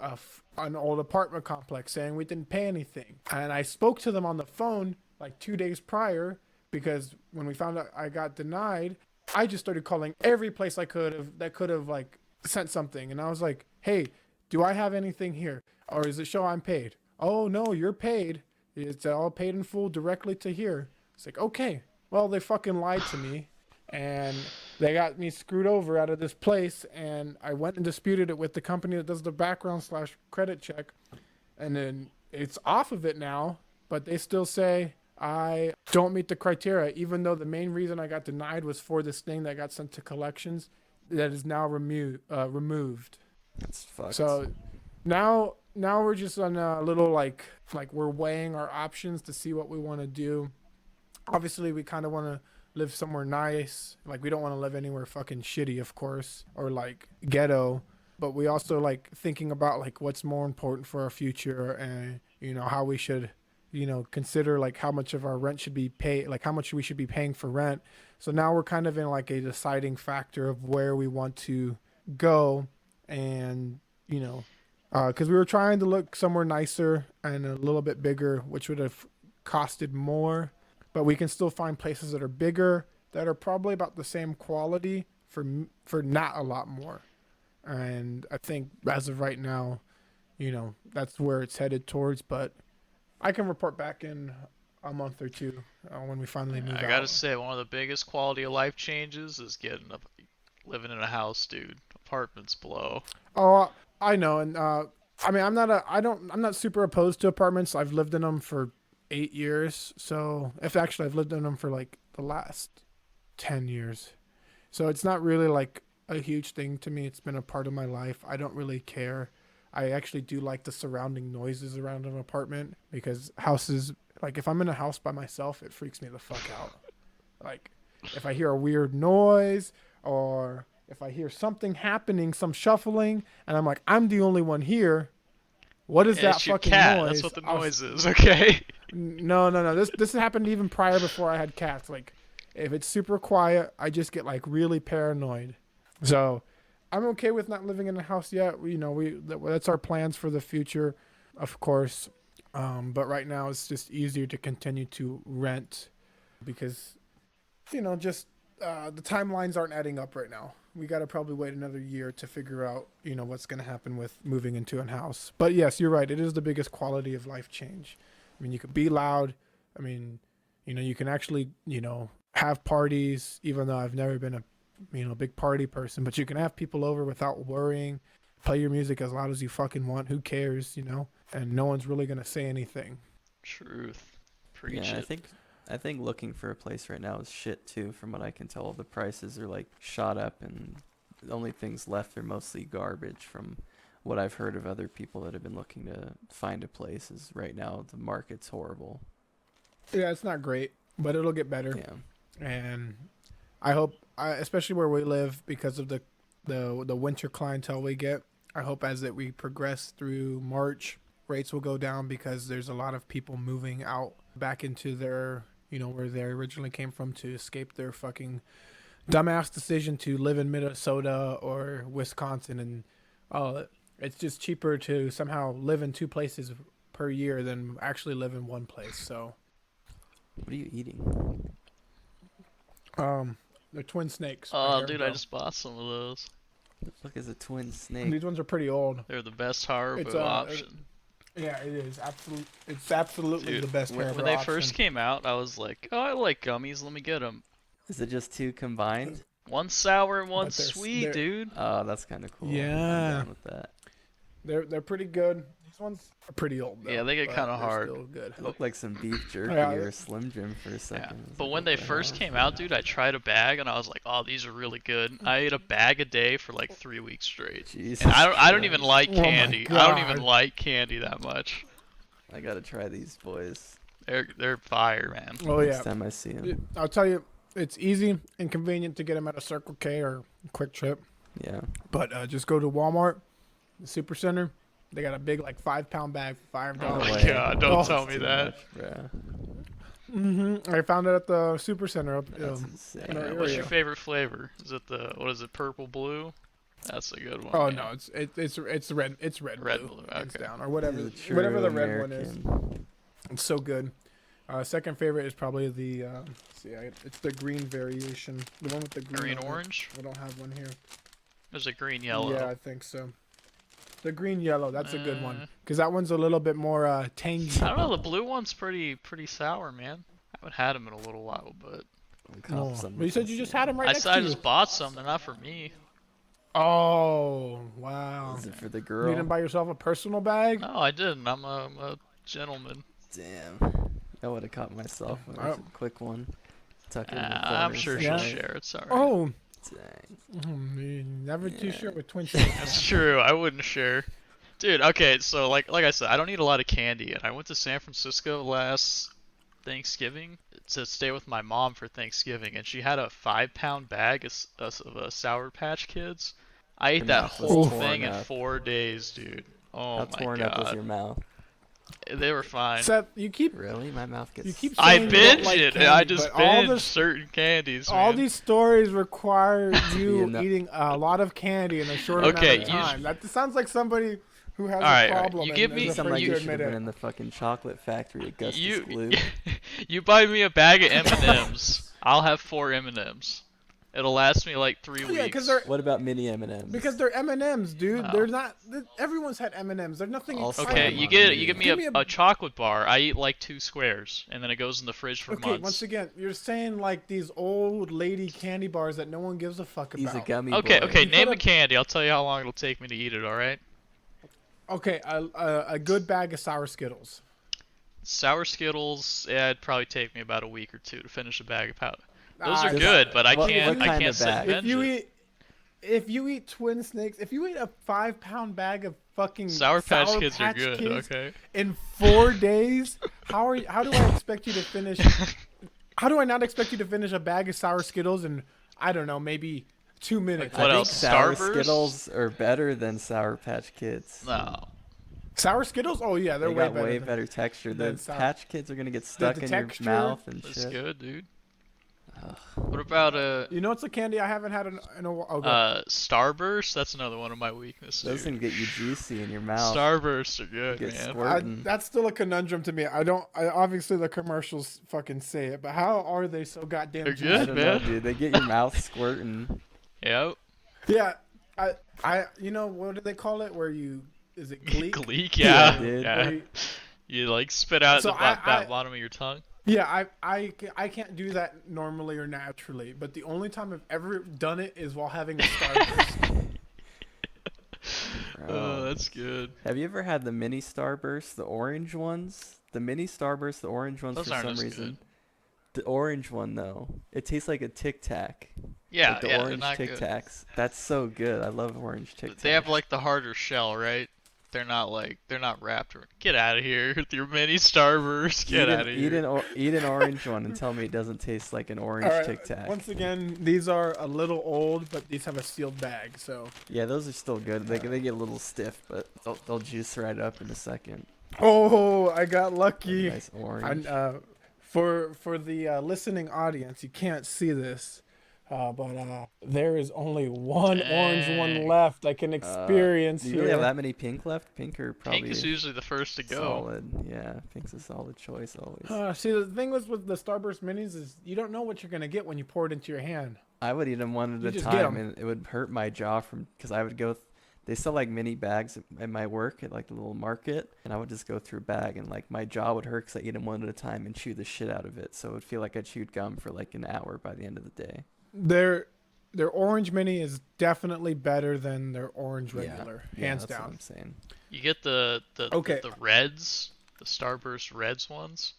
an old apartment complex saying we didn't pay anything. And I spoke to them on the phone like 2 days prior because when we found out I got denied, I just started calling every place I could have that could have like sent something, and I was like, hey, do I have anything here, or does it show I'm paid? Oh no, you're paid. It's all paid in full directly to here. It's like, okay, well, they fucking lied to me, and they got me screwed over out of this place, and I went and disputed it with the company that does the background/credit check, and then it's off of it now, but they still say I don't meet the criteria, even though the main reason I got denied was for this thing that got sent to collections that is now removed. That's fucked. So now we're just on a little like we're weighing our options to see what we want to do. Obviously, we kind of want to live somewhere nice. Like, we don't want to live anywhere fucking shitty, of course, or like ghetto. But we also like thinking about like what's more important for our future, and you know how we should, you know, consider like how much of our rent should be paid, like how much we should be paying for rent. So now we're kind of in like a deciding factor of where we want to go, and you know, because we were trying to look somewhere nicer and a little bit bigger, which would have costed more. But we can still find places that are bigger, that are probably about the same quality for not a lot more. And I think as of right now, you know, that's where it's headed towards. But I can report back in a month or two when we finally move out. I gotta say, one of the biggest quality of life changes is living in a house, dude. Apartments blow. Oh, I know. And I mean, I'm not super opposed to apartments. I've lived in them for 8 years. So I've lived in them for like the last 10 years. So it's not really like a huge thing to me. It's been a part of my life. I don't really care. I actually do like the surrounding noises around an apartment, because houses, like if I'm in a house by myself, it freaks me the fuck out. Like if I hear a weird noise, or if I hear something happening, some shuffling, and I'm like, I'm the only one here. What is that It's your fucking cat. noise? That's what the noise is, okay? No. This happened even prior, before I had cats. Like, if it's super quiet, I just get like really paranoid. So, I'm okay with not living in a house yet. You know, that's our plans for the future, of course. But right now, it's just easier to continue to rent, because, you know, just the timelines aren't adding up right now. We got to probably wait another year to figure out, you know, what's going to happen with moving into a house. But yes, you're right. It is the biggest quality of life change. I mean, you could be loud. I mean, you know, you can actually, you know, have parties, even though I've never been a, you know, big party person, but you can have people over without worrying. Play your music as loud as you fucking want. Who cares, you know? And no one's really going to say anything. Truth. Preach Yeah, it. I think looking for a place right now is shit too. From what I can tell, the prices are like shot up, and the only things left are mostly garbage. From what I've heard of other people that have been looking to find a place, is right now the market's horrible. Yeah, it's not great, but it'll get better. Yeah. And I hope, especially where we live, because of the winter clientele we get, I hope as that we progress through March, rates will go down, because there's a lot of people moving out back into their, you know, where they originally came from, to escape their fucking dumbass decision to live in Minnesota or Wisconsin. And it's just cheaper to somehow live in 2 places per year than actually live in one place. So What are you eating? they're twin snakes. Oh, right here, dude, bro. I just bought some of those. The fuck is a twin snake? These ones are pretty old. They're the best Haribo It's, option. Yeah, it is. It's absolutely Dude, the best when Haribo they option. first came out, I was like, oh, I like gummies, let me get them. Is it just 2 combined? One sour and one But they're- sweet, dude. Oh, that's kind of cool. Yeah. I'm down with that. They're pretty good. These ones are pretty old though. Yeah, they get but kinda they're hard. Still good. It looked like some beef jerky Yeah, or a Slim Jim for a second. Yeah. I was But like, when what they the first hell? came out, dude, I tried a bag and I was like, oh, these are really good. I ate a bag a day for like 3 weeks straight. Jesus And I don't even Christ. like Oh my candy. I don't even God. like candy that much. I gotta try these boys They're fire, man. Oh next yeah. time I see them. I'll tell you, it's easy and convenient to get them at a Circle K or Quick Trip. Yeah. But just go to Walmart, the Super Center. They got a big like 5-pound bag for $5. Oh my way. god, don't Oh, tell That's me too that. much, bruh. I found it at the Super Center up That's in insane. our area. What's your favorite flavor? Is it what is it, purple blue? That's a good one. Oh man. no, it's red. It's red Red blue, blue, hands okay. down, or whatever He's a true whatever the red one is. American. It's so good. Second favorite is probably the it's the green variation, the one with the green orange. I don't have one here. There's a green yellow. Yeah, I think so. The green yellow, that's a good one, because that one's a little bit more tangy. I don't know. The blue one's pretty sour, man. I haven't had them in a little while, but. No. But you said you just had them right next to I you. just bought some. They're not for me. Oh wow! Is it for the girl? You didn't buy yourself a personal bag? No, I didn't. I'm a gentleman. Damn. I would have caught myself. A quick one. Tuck it in the corner. I'm sure she'll share. It's alright. Oh. Dang. You're never too sure with twin sisters. That's true. I wouldn't share. Dude, okay, so like I said, I don't eat a lot of candy, and I went to San Francisco last Thanksgiving to stay with my mom for Thanksgiving, and she had a 5-pound bag of Sour Patch Kids. I ate that whole thing in 4 days, dude. Oh my god. How torn up was your mouth? They were fine. Seth, you keep Really? My mouth gets. you keep I saying binge you don't like it. candy, I just but all binge this, certain candies. all man. these stories require you Yeah, no. eating a lot of candy in a short Okay, amount of time. That sounds like somebody who has Alright, a alright. problem. You give and me is Sound afraid like to you should admit have been it. in the fucking chocolate factory at Gustus You Glue. you buy me a bag of M&Ms. I'll have 4 M&Ms. It'll last me like 3 weeks. Yeah, because they're What about mini M&Ms? because they're M&Ms, dude. No. They're not. Everyone's had M&Ms. They're nothing Also, exciting. Okay, Come you on, give dude. me Give a chocolate bar. I eat like 2 squares, and then it goes in the fridge for Okay, months. once again, you're saying like these old lady candy bars that no one gives a fuck about. He's a gummy Okay, boy. okay, You name a could've- candy. I'll tell you how long it'll take me to eat it, alright? Okay, a good bag of sour Skittles. Sour Skittles, yeah, it'd probably take me about a week or 2 to finish a bag of powder. Those are Ah, good, but I what can't kind of sit bag? and If binge you it. if you eat Twin Snakes, if you eat a 5-pound bag of fucking Sour Patch Kids are Patch good, Kids okay? in 4 days, how do I expect you to finish? How do I not expect you to finish a bag of sour Skittles in, I don't know, maybe 2 minutes? What I else? think sour Starburst? Skittles are better than Sour Patch Kids. No. Sour Skittles? Oh yeah, they're They way got better. way than- better texture. The than sour. Patch Kids are gonna get stuck the in texture, your mouth and That's shit. good, dude. Ugh. What about You know, it's a candy I haven't had in a while. Oh, go. Starburst? That's another one of my weaknesses. Those can get you juicy in your mouth. Starbursts are good, Get man. squirting. That's still a conundrum to me. I obviously the commercials fucking say it, but how are they so goddamn They're juicy? I good. don't know, man. dude. They get your mouth squirting. Yep. Yeah, you know what do they call it? Where you is it gleek? Gleek, yeah. dude. Yeah. Where you- You like spit out So the bottom of your tongue. yeah, I can't do that normally or naturally, but the only time I've ever done it is while having a Starburst. Oh, that's good. Have you ever had the mini Starburst, the orange ones? The mini Starburst, the orange ones Those for aren't some as reason. good. The orange one though, it tastes like a Tic Tac. Yeah, Like the yeah, they're orange not Tic good. Tacs. That's so good. I love orange Tic Tacs. They have like the harder shell, right? They're not wrapped. Get out of here with your mini Starburst. Get out of here. Eat an orange one and tell me it doesn't taste like an orange All right, Tic Tac. once again, these are a little old, but these have a sealed bag, so. Yeah, those are still good. They get a little stiff, but they'll juice right up in a second. Oh, I got lucky. Nice orange. For the listening audience, you can't see this, but there is only one orange one Dang. left I can experience Do you here. really have that many pink left? Pink are probably Pink is usually the first to go. solid. Yeah, pink's a solid choice always. See, the thing with the Starburst minis is you don't know what you're gonna get when you pour it into your hand. I would eat them one You at a just get time, 'em. and it would hurt my jaw because I would go. They sell like mini bags at my work at like the little market, and I would just go through a bag, and like my jaw would hurt because I eat them one at a time and chew the shit out of it. So it would feel like I chewed gum for like an hour by the end of the day. Their orange mini is definitely better than their orange regular, hands that's What down. I'm saying. You get the Okay. the reds, the Starburst Reds ones.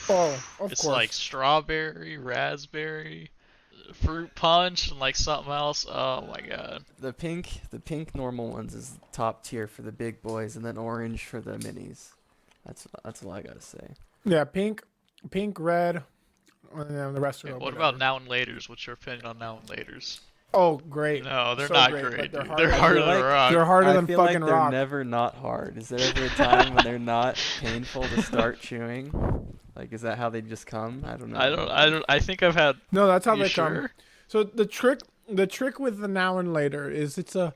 Oh, of It's course. like strawberry, raspberry, fruit punch, and like something else. Oh my god. The pink normal ones is top tier for the big boys, and then orange for the minis. That's all I gotta say. Yeah, pink, red, and then the rest are. What whatever. about now and laters? What's your opinion on now and laters? Oh, great. No, they're So not great, great. but Dude. they're They're harder harder than than rock. rock. They're harder I than feel fucking like they're rock. never not hard. Is there ever a time when they're not painful to start chewing? Like, is that how they just come? I don't know. I think I've had. No, that's how You they come. sure? So the trick with the now and later is it's a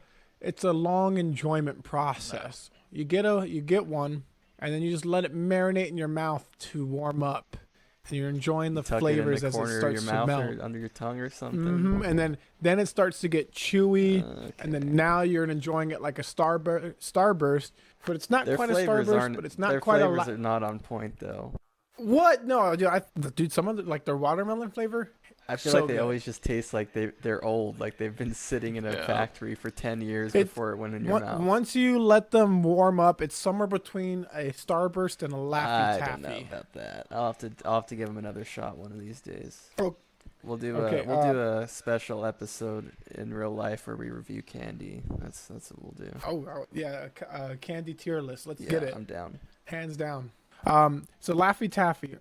long enjoyment process. You get one, and then you just let it marinate in your mouth to warm up, and you're enjoying the Tuck flavors it in as the it corner of starts your to mouth melt. or under your tongue or something. And then it starts to get chewy, Okay. and then now you're enjoying it like a starburst, but it's not Their quite a flavors starburst, aren't. but it's not Their quite a flavors are not on point though. What? No, dude, some of the, like their watermelon flavor. I feel So like they good. always just taste like they're old, like they've been sitting in a Yeah. factory for 10 years It- before it went in your mouth. Once you let them warm up, it's somewhere between a starburst and a Laffy I Taffy. don't know about that. I'll have to give them another shot one of these days. Oh, We'll do okay, do a special episode in real life where we review candy. That's what we'll do. Yeah, candy tier list. Let's Yeah, get it. I'm down. Hands down. So Laffy Taffy,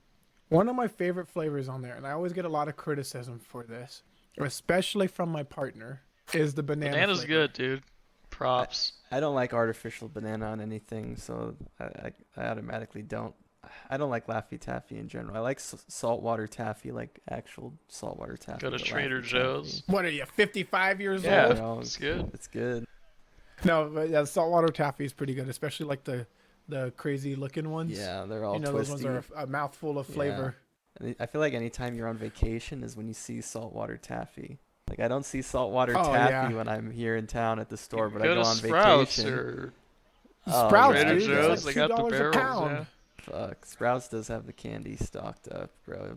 one of my favorite flavors on there, and I always get a lot of criticism for this, especially from my partner, is the banana. Banana's flavor. good, dude. Props. I don't like artificial banana on anything, so I automatically don't. I don't like Laffy Taffy in general. I like saltwater taffy, like actual saltwater taffy. Go to but Trader Laffy Joe's. What are you, 55 years Yeah. old? No, It's good. It's good. No, but yeah, saltwater taffy is pretty good, especially like the crazy looking ones. Yeah, they're all you know, twisty. those ones are a mouthful of flavor. And I feel like anytime you're on vacation is when you see saltwater taffy. Like I don't see saltwater Oh, taffy yeah. when I'm here in town at the store, but I Go go to on Sprouts vacation. or Oh, Sprouts, Trader dude, Joe's. it's They like got the $2 a barrels. pound. Yeah. Fuck, Sprouts does have the candy stocked up, bro.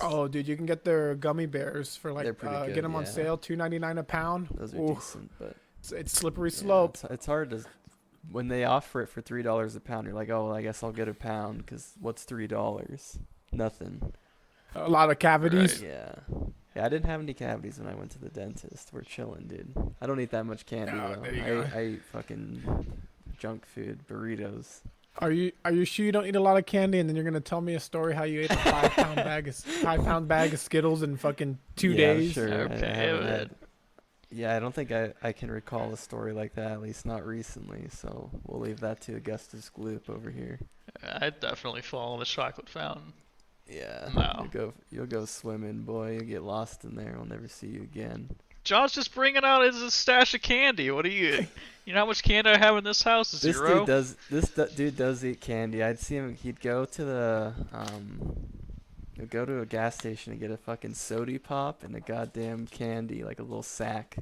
Oh, dude, you can get their gummy bears for They're like pretty good, get them on yeah. sale, $2.99 a pound. Those are Ooh, decent, but it's slippery yeah, slope. it's hard to. When they offer it for $3 a pound, you're like, oh, well, I guess I'll get a pound because what's $3? Nothing. A lot of cavities. Right. Yeah. Yeah, I didn't have any cavities when I went to the dentist. We're chilling, dude. I don't eat that much candy Oh, though. there you go. I eat fucking junk food, burritos. Are you sure you don't eat a lot of candy? And then you're gonna tell me a story how you ate a 5-pound bag of Skittles in fucking 2 Yeah, days? Sure. I Okay, haven't but- had- Yeah, I don't think I can recall a story like that, at least not recently. So we'll leave that to Augustus Gloop over here. I'd definitely fall in the chocolate fountain. Yeah. No. You'll go swimming, boy. You'll get lost in there. We'll never see you again. John's just bringing out his stash of candy. What are you? You know how much candy I have in this house? This Zero. dude does eat candy. I'd see him. He'd go to the he'd go to a gas station and get a fucking sody pop and a goddamn candy, like a little sack.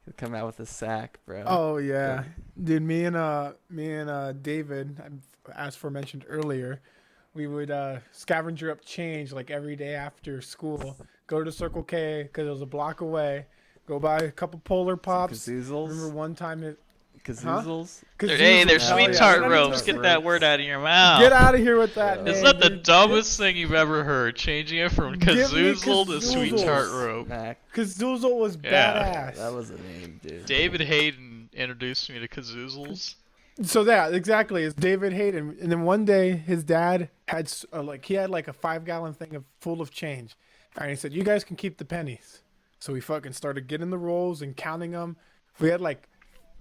He'll come out with a sack, bro. Oh yeah, dude. Me and David, as aforementioned earlier, we would scavenger up change like every day after school. Go to Circle K because it was a block away. Go buy a couple Polar Pops. Remember Kazoozles. one time Kazoozles. Hey, they're Hell sweet yeah. tart Sweet ropes. tart Get that ropes. word out of your mouth. Get out of here with that. Yeah. Is name, that the dude. dumbest thing you've ever heard? Changing it from Give me kazoozle to sweet Kazoozles. tart rope. Smack. Kazoozle was Yeah. badass. That was a name, dude. David Hayden introduced me to kazoozles. So yeah, exactly. It's David Hayden, and then one day his dad had he had like a 5-gallon thing full of change, and he said, "You guys can keep the pennies." So we fucking started getting the rolls and counting them. We had like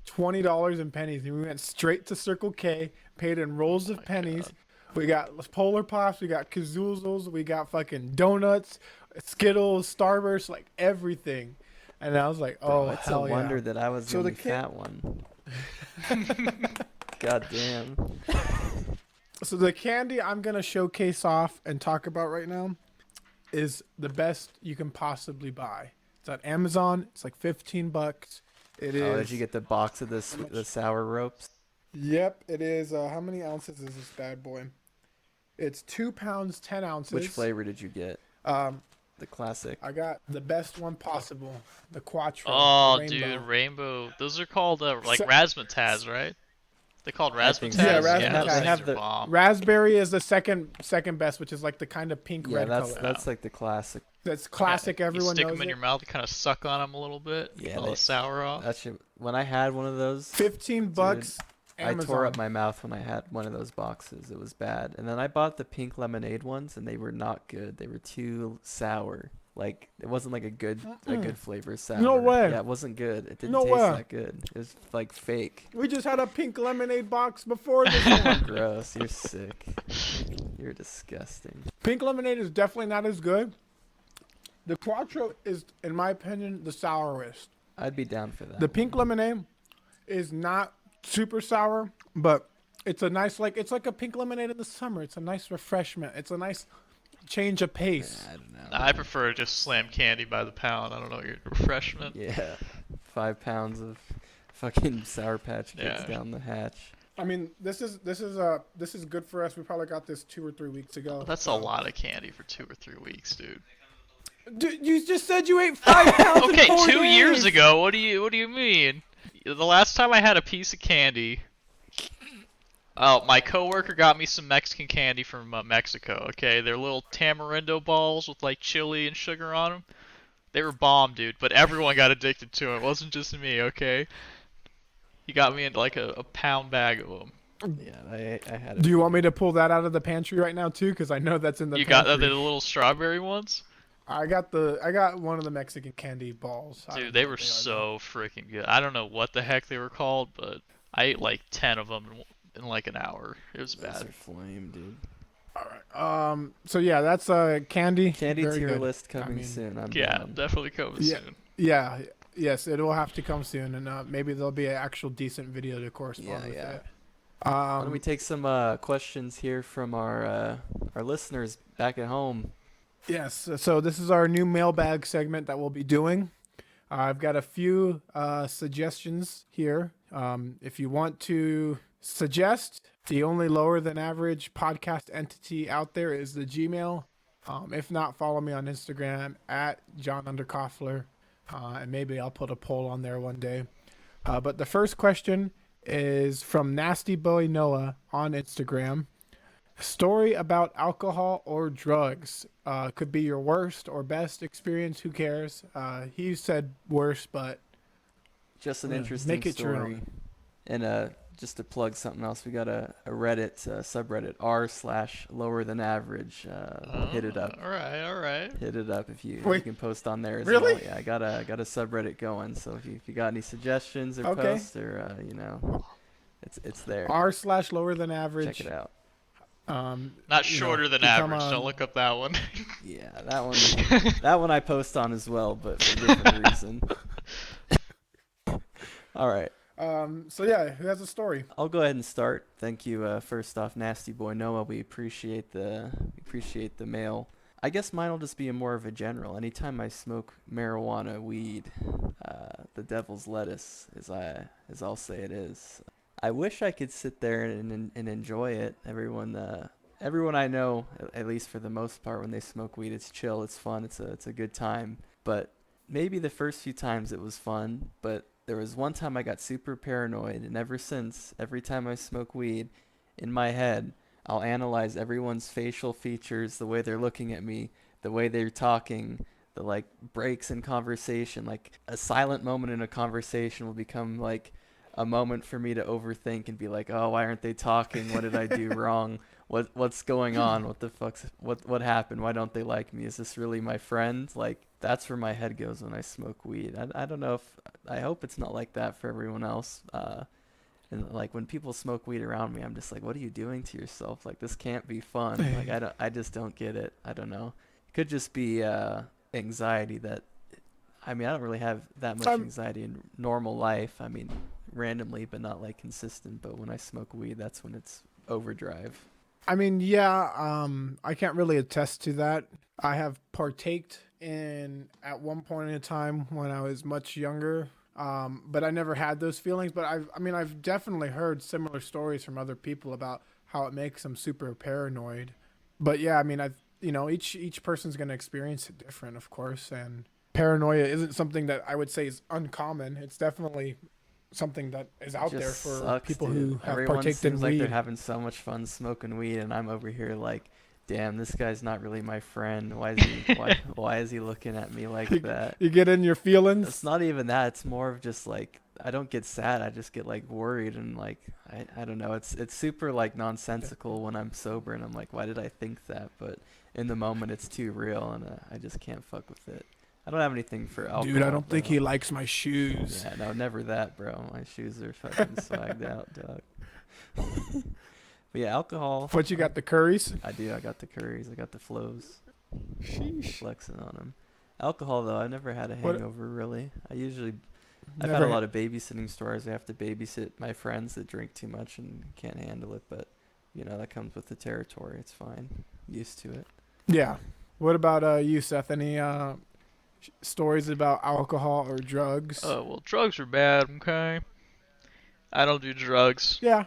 $20 in pennies, and we went straight to Circle K, paid in rolls of pennies. God. We got Polar Pops, we got Kazoozles, we got fucking donuts, Skittles, Starburst, like everything. And I was like, "Oh, Bro, it's hell a wonder yeah!" that I was So the the only kid- fat one. God damn. So the candy I'm gonna showcase off and talk about right now is the best you can possibly buy. It's at Amazon. It's like $15. It is. Oh, did you get the box of the sour ropes? Yep, it is. How many ounces is this bad boy? It's 2 pounds 10 ounces. Which flavor did you get? The classic. I got the best one possible, the Quattro. Oh, Rainbow. dude, rainbow. Those are called like So- razzmatazz, right? They called I think razzmatazz. so. Yeah, those razzmatazz. things They have are the- bomb. Raspberry is the second best, which is like the kind of pink Yeah, red that's color. that's like the classic. That's classic. You Everyone stick knows them in it. your mouth, you kind of suck on them a little bit. Yeah, Get all they- the sour off. That shit. When I had one of those, $15. Amazon. I tore up my mouth when I had one of those boxes. It was bad. And then I bought the pink lemonade ones, and they were not good. They were too sour. Like it wasn't like a good flavor sour. No way. Yeah, it wasn't good. It didn't No taste way. that good. It was like fake. We just had a pink lemonade box before this one. Gross. You're sick. You're disgusting. Pink lemonade is definitely not as good. The Quattro is, in my opinion, the sourest. I'd be down for that. The pink lemonade is not super sour, but It's a nice it's like a pink lemonade in the summer. It's a nice refreshment. It's a nice change of pace. I don't know. I prefer to just slam candy by the pound. I don't know your refreshment. Yeah, 5 pounds of fucking Sour Patch Kids Yeah. down the hatch. I mean, this is good for us. We probably got this 2 or 3 weeks ago. That's a lot of candy for 2 or 3 weeks, dude. Dude, you just said you ate 5 pounds Okay, in 4 2 years days. ago. What do you mean? The last time I had a piece of candy. Oh, my coworker got me some Mexican candy from Mexico. Okay, they're little tamarindo balls with like chili and sugar on them. They were bomb, dude. But everyone got addicted to them. It wasn't just me. Okay. He got me into like a pound bag of them. Yeah, I had it. Do you want me to pull that out of the pantry right now too? Because I know that's in the You pantry. got the little strawberry ones? I got one of the Mexican candy balls. I don't Dude, know they what were are, so freaking good. I don't know what the heck they were called, but I ate like 10 of them in like an hour. It was Those bad. are flame, dude. though. All right. So yeah, that's candy. Candy Very tier good. list coming I mean, soon. I'm Yeah, down. definitely coming Yeah. soon. Yeah. Yes, it will have to come soon, and maybe there'll be an actual decent video to correspond with Yeah. it. Why don't we take some questions here from our listeners back at home? Yes. So this is our new mailbag segment that we'll be doing. I've got a few suggestions here. If you want to suggest, the only lower than average podcast entity out there is the Gmail. If not, follow me on Instagram at John_Koffler, and maybe I'll put a poll on there one day. But the first question is from Nasty Boy Noah on Instagram. Story about alcohol or drugs. Could be your worst or best experience. Who cares? He said worst, but Just an Yeah, interesting make it your story. own. And just to plug something else, we got a Reddit subreddit r/lowerthanaverage. Hit it up. All right. Hit it up if you Wait. can post on there as Really? well. Yeah, I got a subreddit going. So if you got any suggestions or Okay. posts or it's there. r/lower than average. Check it out. Not shorter than become average. a- Don't look up that one. Yeah, that one I post on as well, but for a different reason. All right. So yeah, who has a story? I'll go ahead and start. Thank you. First off, Nasty Boy Noah, we appreciate the mail. I guess mine will just be more of a general. Anytime I smoke marijuana, weed, the devil's lettuce, as I'll say it is. I wish I could sit there and enjoy it. Everyone I know, at least for the most part, when they smoke weed, it's chill, it's fun, it's a good time. But maybe the first few times it was fun, but there was one time I got super paranoid, and ever since, every time I smoke weed, in my head, I'll analyze everyone's facial features, the way they're looking at me, the way they're talking, the like breaks in conversation. Like a silent moment in a conversation will become like a moment for me to overthink and be like, oh, why aren't they talking? What did I do wrong? What's going on? What the fuck's what happened? Why don't they like me? Is this really my friend? Like that's where my head goes when I smoke weed. I don't know if I hope it's not like that for everyone else. And like when people smoke weed around me, I'm just like, what are you doing to yourself? Like this can't be fun. Like I just don't get it. I don't know. It could just be anxiety that. I mean, I don't really have that much anxiety in normal life. I mean, randomly, but not like consistent. But when I smoke weed, that's when it's overdrive. I mean, yeah, I can't really attest to that. I have partaked in at one point in time when I was much younger, but I never had those feelings. But I've definitely heard similar stories from other people about how it makes them super paranoid. But yeah, I mean, each person's gonna experience it different, of course, and paranoia isn't something that I would say is uncommon. It's definitely something that is out there Just for sucks, people dude. who have Everyone partaked seems in like weed. they're having so much fun smoking weed, and I'm over here like, damn, this guy's not really my friend. Why is he looking at me like that? You get in your feelings. It's not even that. It's more of just like I don't get sad. I just get like worried and like I don't know. It's super like nonsensical when I'm sober, and I'm like, why did I think that? But in the moment, it's too real, and I just can't fuck with it. I don't have anything for alcohol. Dude, I don't think though. he likes my shoes. Yeah, no, never that, bro. My shoes are fucking swagged out, dog. But yeah, alcohol. But you got the curries? I do. I got the curries. I got the flows. Sheesh. Flexing on them. Alcohol, though, I've never had a What- hangover, really. I usually I've had a Never. lot of babysitting stories. I have to babysit my friends that drink too much and can't handle it, but that comes with the territory. It's fine. Used to it. Yeah. What about you, Seth? Any stories about alcohol or drugs? Well, drugs are bad, okay? I don't do drugs. Yeah.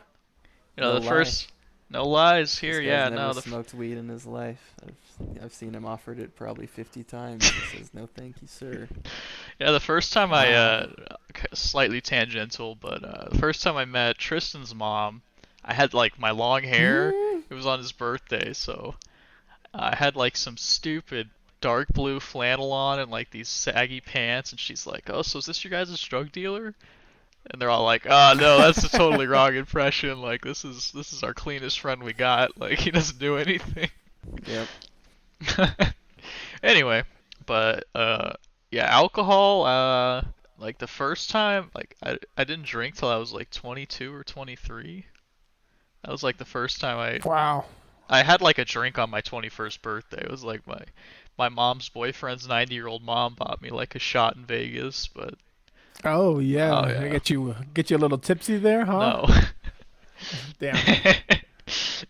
No The lie. first, no lies This here, guy's yeah, never no, smoked weed in his life. I've seen him offered it probably 50 times. He says, "No, thank you, sir." yeah, the first time Wow. slightly tangential, but the first time I met Tristan's mom, I had like my long hair. Mm. It was on his birthday, so I had like some stupid dark blue flannel on and like these saggy pants, and she's like, "Oh, so is this your guys' drug dealer?" And they're all like, "Oh no, that's a totally wrong impression. Like this is our cleanest friend we got. Like he doesn't do anything." Yep. Anyway, but yeah, alcohol. Like the first time, like I didn't drink till I was like 22 or 23. That was like the first time Wow. I had like a drink on my 21st birthday. It was like my mom's boyfriend's 90-year-old mom bought me like a shot in Vegas, but Oh oh yeah. I yeah, get you a little tipsy there, huh? no. Damn.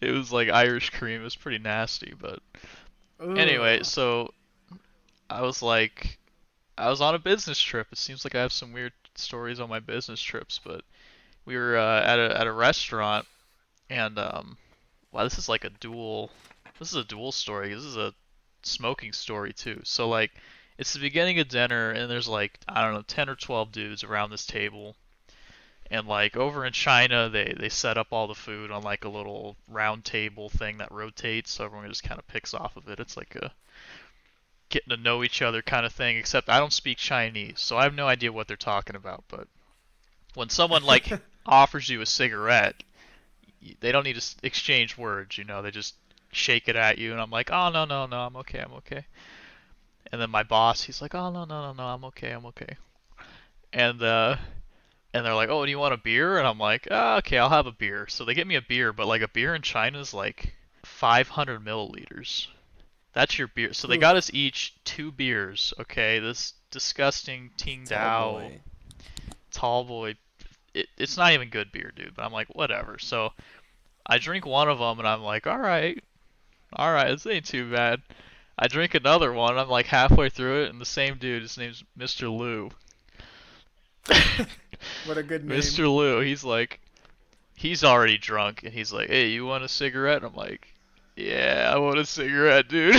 It was like Irish cream. It was pretty nasty, but anyway, Ugh. so I was like, I was on a business trip. It seems like I have some weird stories on my business trips, but we were at a restaurant, and wow, this is like a dual. This is a dual story. This is a smoking story too. So like, it's the beginning of dinner, and there's like I don't know, 10 or 12 dudes around this table, and like over in China, they set up all the food on like a little round table thing that rotates, so everyone just kind of picks off of it. It's like a getting to know each other kind of thing, except I don't speak Chinese, so I have no idea what they're talking about. But when someone like offers you a cigarette, they don't need to exchange words, they just shake it at you, and I'm like, oh no no no, I'm okay, I'm okay. And then my boss, he's like, oh no no no no, I'm okay, I'm okay. And and they're like, oh, do you want a beer? And I'm like, oh, okay, I'll have a beer. So they get me a beer, but like a beer in China is like 500 milliliters. That's your beer. So they got Oof. us each two beers, okay? This disgusting Ting Tall Dao boy. tall boy. It's not even good beer, dude, but I'm like, whatever. So I drink one of them and I'm like, all right, this ain't too bad. I drink another one, I'm like halfway through it, and the same dude, his name's Mr. Lou. What a good name. Mr. Lou, he's already drunk, and he's like, hey, you want a cigarette? And I'm like, yeah, I want a cigarette, dude.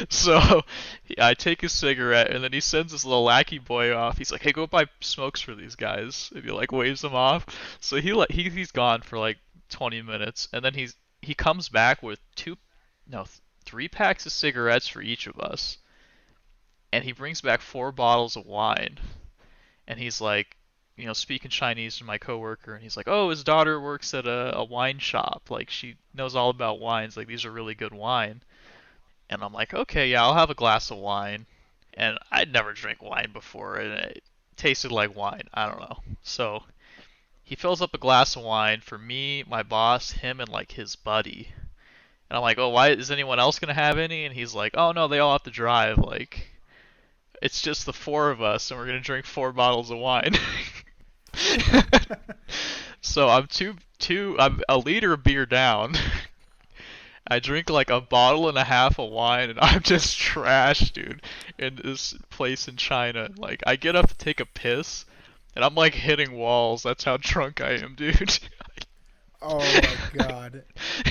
So I take his cigarette, and then he sends this little lackey boy off. He's like, "Hey, go buy smokes for these guys," and he like waves them off. So he's gone for like 20 minutes, and then he comes back with no, 3 packs of cigarettes for each of us, and he brings back 4 bottles of wine, and he's like, speaking Chinese to my coworker, and he's like, "Oh, his daughter works at a wine shop. Like she knows all about wines. Like these are really good wine." And I'm like, okay, yeah, I'll have a glass of wine. And I'd never drank wine before, and it tasted like wine. I don't know. So he fills up a glass of wine for me, my boss, him, and like his buddy. And I'm like, oh, why is anyone else gonna have any? And he's like, oh no, they all have to drive. Like, it's just the 4 of us, and we're gonna drink 4 bottles of wine. So I'm a liter of beer down. I drink like a bottle and a half of wine, and I'm just trash, dude, in this place in China. Like, I get up to take a piss, and I'm like hitting walls. That's how drunk I am, dude. Oh my god.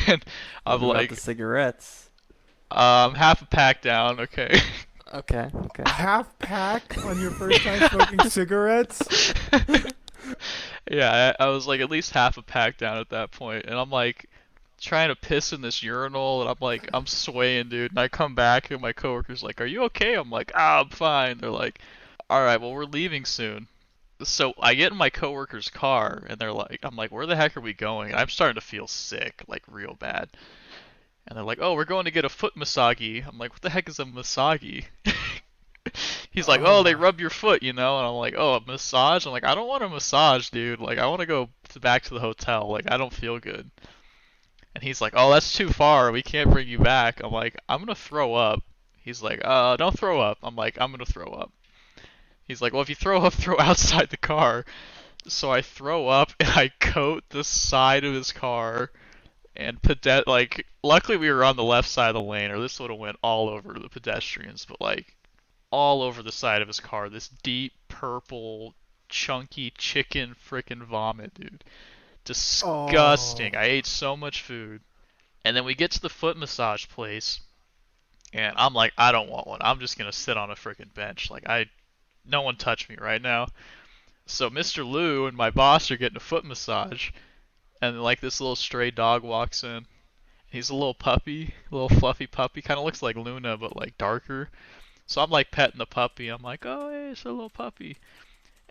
And I'm What about the like, cigarettes? half a pack down, okay. Okay, okay. Half pack on your first time smoking cigarettes? Yeah, I was like at least half a pack down at that point, and I'm like trying to piss in this urinal, and I'm swaying, dude. And I come back, and my coworker's like, "Are you okay?" I'm like, "Ah, I'm fine." They're like, "All right, well we're leaving soon." So I get in my coworker's car, and I'm like, "Where the heck are we going?" And I'm starting to feel sick, like real bad. And they're like, "Oh, we're going to get a foot massage." I'm like, "What the heck is a massage?" He's like, "Oh, they Oh. rub your foot, you know?" And I'm like, "Oh, a massage?" I'm like, "I don't want a massage, dude. Like, I want to go back to the hotel. Like, I don't feel good." And he's like, "Oh, that's too far. We can't bring you back." I'm like, "I'm gonna throw up." He's like, "Don't throw up." I'm like, "I'm gonna throw up." He's like, well, if you throw up, throw outside the car. So I throw up and I coat the side of his car and like, luckily we were on the left side of the lane, or this would have went all over the pedestrians, but like all over the side of his car, this deep purple chunky chicken frickin' vomit, dude. Disgusting. Oh. I ate so much food. And then we get to the foot massage place, and I'm like, I don't want one. I'm just gonna sit on a frickin' bench. Like, no one touch me right now. So Mr. Lou and my boss are getting a foot massage, and like this little stray dog walks in. He's a little puppy, a little fluffy puppy, kind of looks like Luna but like darker. So I'm like petting the puppy. I'm like, oh hey, it's a little puppy.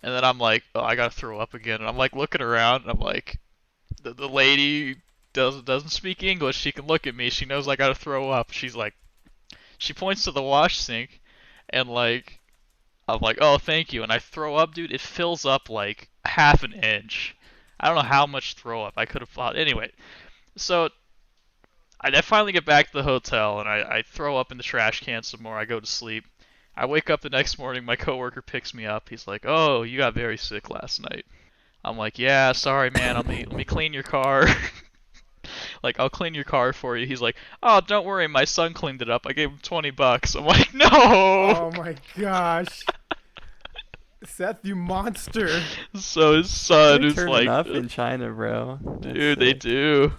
And then I'm like, oh, I gotta throw up again. And I'm like looking around, and I'm like, the lady doesn't speak English. She can look at me. She knows I gotta throw up. She's like, she points to the wash sink, and like, I'm like, oh, thank you. And I throw up, dude. It fills up like half an inch. I don't know how much throw up I could have fought. Anyway, so I finally get back to the hotel, and I throw up in the trash can some more. I go to sleep. I wake up the next morning. My coworker picks me up. He's like, oh, you got very sick last night. I'm like, yeah, sorry, man. Let me clean your car. Like, I'll clean your car for you. He's like, oh, don't worry, my son cleaned it up. I gave him $20. I'm like, no. Oh my gosh. Seth, you monster. So his son They're is turning like, up in China, bro. That's dude, they sick. do.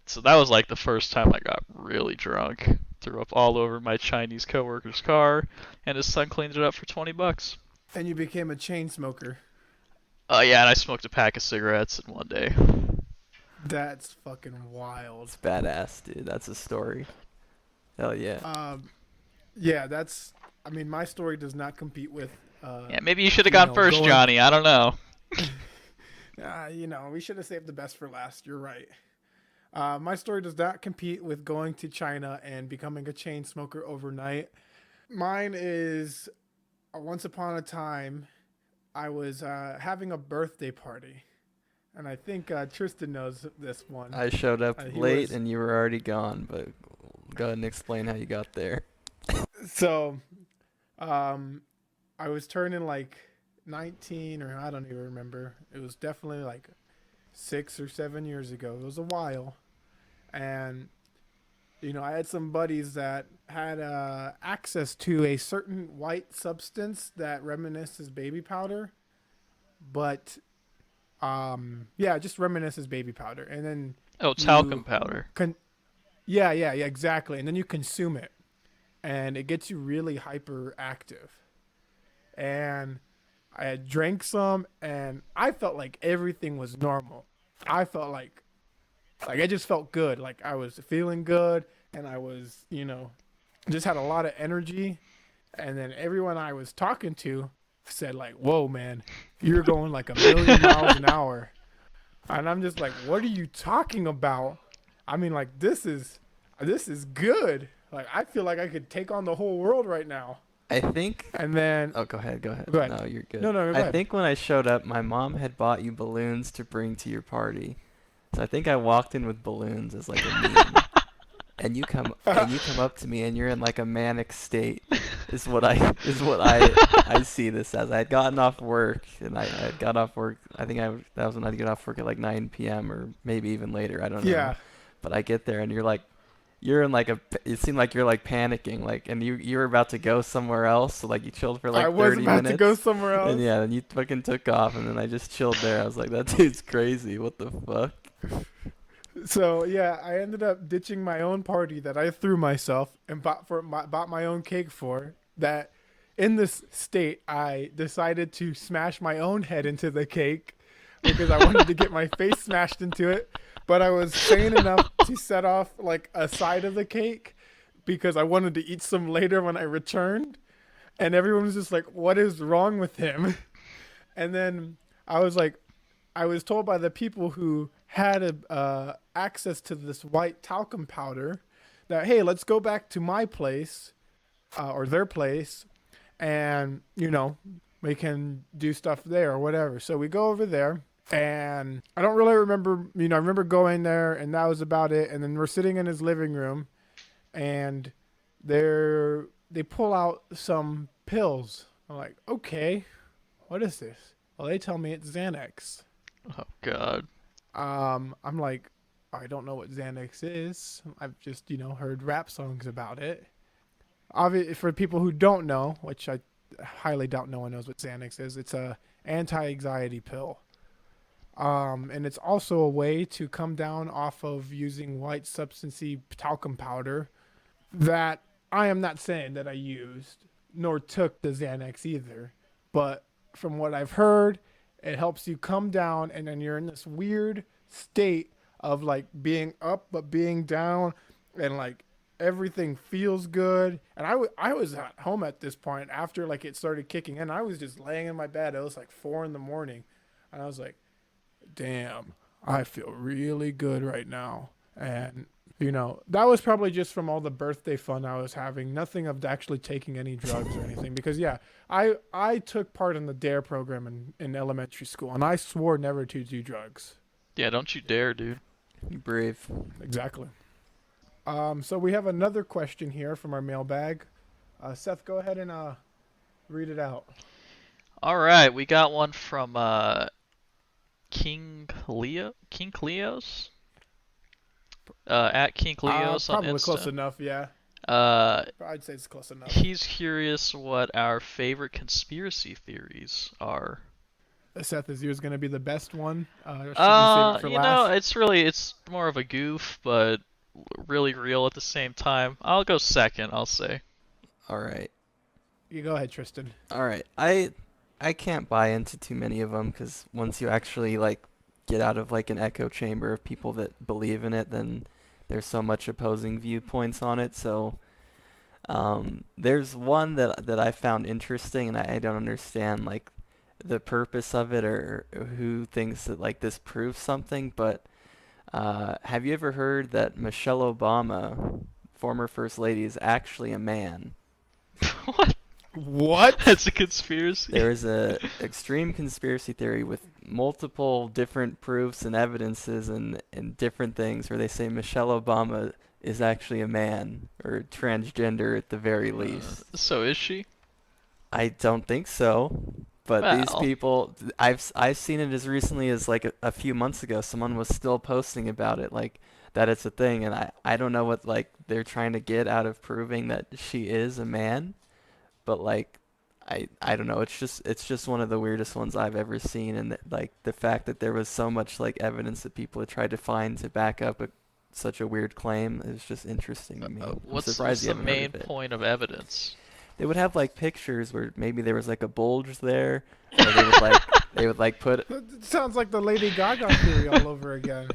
So that was like the first time I got really drunk. Threw up all over my Chinese coworker's car, and his son cleaned it up for $20. And you became a chain smoker. Oh yeah, and I smoked a pack of cigarettes in one day. That's fucking wild. It's badass, dude. That's a story. Hell yeah. Yeah, that's. I mean, my story does not compete with. Yeah, maybe you should have gone first, going. Johnny. I don't know. We should have saved the best for last. You're right. My story does not compete with going to China and becoming a chain smoker overnight. Mine is once upon a time, I was having a birthday party. And I think Tristan knows this one. I showed up he late was- and you were already gone, but go ahead and explain how you got there. So, I was turning like 19, or I don't even remember. It was definitely like 6 or 7 years ago. It was a while. And, I had some buddies that had access to a certain white substance that reminisces baby powder. But, just reminisces baby powder. And then Oh, talcum powder. yeah, exactly. And then you consume it. And it gets you really hyperactive. And I had drank some, and I felt like everything was normal. I felt like I just felt good. Like I was feeling good, and I was, just had a lot of energy. And then everyone I was talking to said like, whoa, man, you're going like 1,000,000 miles an hour. And I'm just like, what are you talking about? I mean, like, this is good. Like, I feel like I could take on the whole world right now. I think. And then, Oh, go ahead. Go ahead. No, you're good. No, go I ahead. think when I showed up, my mom had bought you balloons to bring to your party. So I think I walked in with balloons as like a meme. And you come up to me and you're in like a manic state. Is what I see this as. I had gotten off work and I had got off work. I think that was when I got off work at like 9 p.m. or maybe even later. I don't know. yeah. But I get there and you're in like it seemed like you're like panicking, like, and you were about to go somewhere else, so like you chilled for like I was 30 about minutes. to go somewhere else. And yeah, then you fucking took off, and then I just chilled there. I was like, that dude's crazy. What the fuck? So yeah, I ended up ditching my own party that I threw myself and bought my own cake for. That in this state, I decided to smash my own head into the cake because I wanted to get my face smashed into it. But I was sane enough to set off like a side of the cake because I wanted to eat some later when I returned. And everyone was just like, what is wrong with him? And then I was told by the people who had access to this white talcum powder that, hey, let's go back to my place or their place and, we can do stuff there or whatever. So we go over there. And I don't really remember, I remember going there and that was about it. And then we're sitting in his living room and they pull out some pills. I'm like, okay, what is this? Well, they tell me it's Xanax. Oh God. I'm like, I don't know what Xanax is. I've just, heard rap songs about it. Obviously, for people who don't know, which I highly doubt no one knows what Xanax is, it's a anti-anxiety pill. And it's also a way to come down off of using white substancey talcum powder that I am not saying that I used nor took the Xanax either. But from what I've heard, it helps you come down and then you're in this weird state of like being up but being down and like everything feels good. And I was at home at this point after like it started kicking in. I was just laying in my bed. It was like 4 a.m. And I was like, damn, I feel really good right now. And, that was probably just from all the birthday fun I was having. Nothing of actually taking any drugs or anything. Because, yeah, I took part in the DARE program in elementary school, and I swore never to do drugs. Yeah, don't you dare, dude. You brave. Exactly. So we have another question here from our mailbag. Seth, go ahead and read it out. All right, we got one from King Cleos, at King Cleos on probably Insta. close enough, yeah. Uh, I'd say it's close enough. He's curious what our favorite conspiracy theories are. Seth, is yours going to be the best one? Or should we save it for last? It's more of a goof, but really real at the same time. I'll go second, I'll say. All right. You go ahead, Tristan. All right. I can't buy into too many of them because once you actually like get out of like an echo chamber of people that believe in it, then there's so much opposing viewpoints on it. So there's one that I found interesting, and I don't understand like the purpose of it or who thinks that like this proves something. But have you ever heard that Michelle Obama, former First Lady, is actually a man? What? What? That's a conspiracy. There is a extreme conspiracy theory with multiple different proofs and evidences and different things where they say Michelle Obama is actually a man or transgender at the very least. So is she? I don't think so. But these Well. people, I've seen it as recently as like a few months ago. Someone was still posting about it, like that it's a thing, and I don't know what like they're trying to get out of proving that she is a man. But like I don't know, it's just one of the weirdest ones I've ever seen, and like the fact that there was so much like evidence that people had tried to find to back up such a weird claim is just interesting to me. I'm What's surprised you the haven't heard main of it. point of evidence? They would have like pictures where maybe there was like a bulge there, or they would like put. It sounds like the Lady Gaga theory all over again.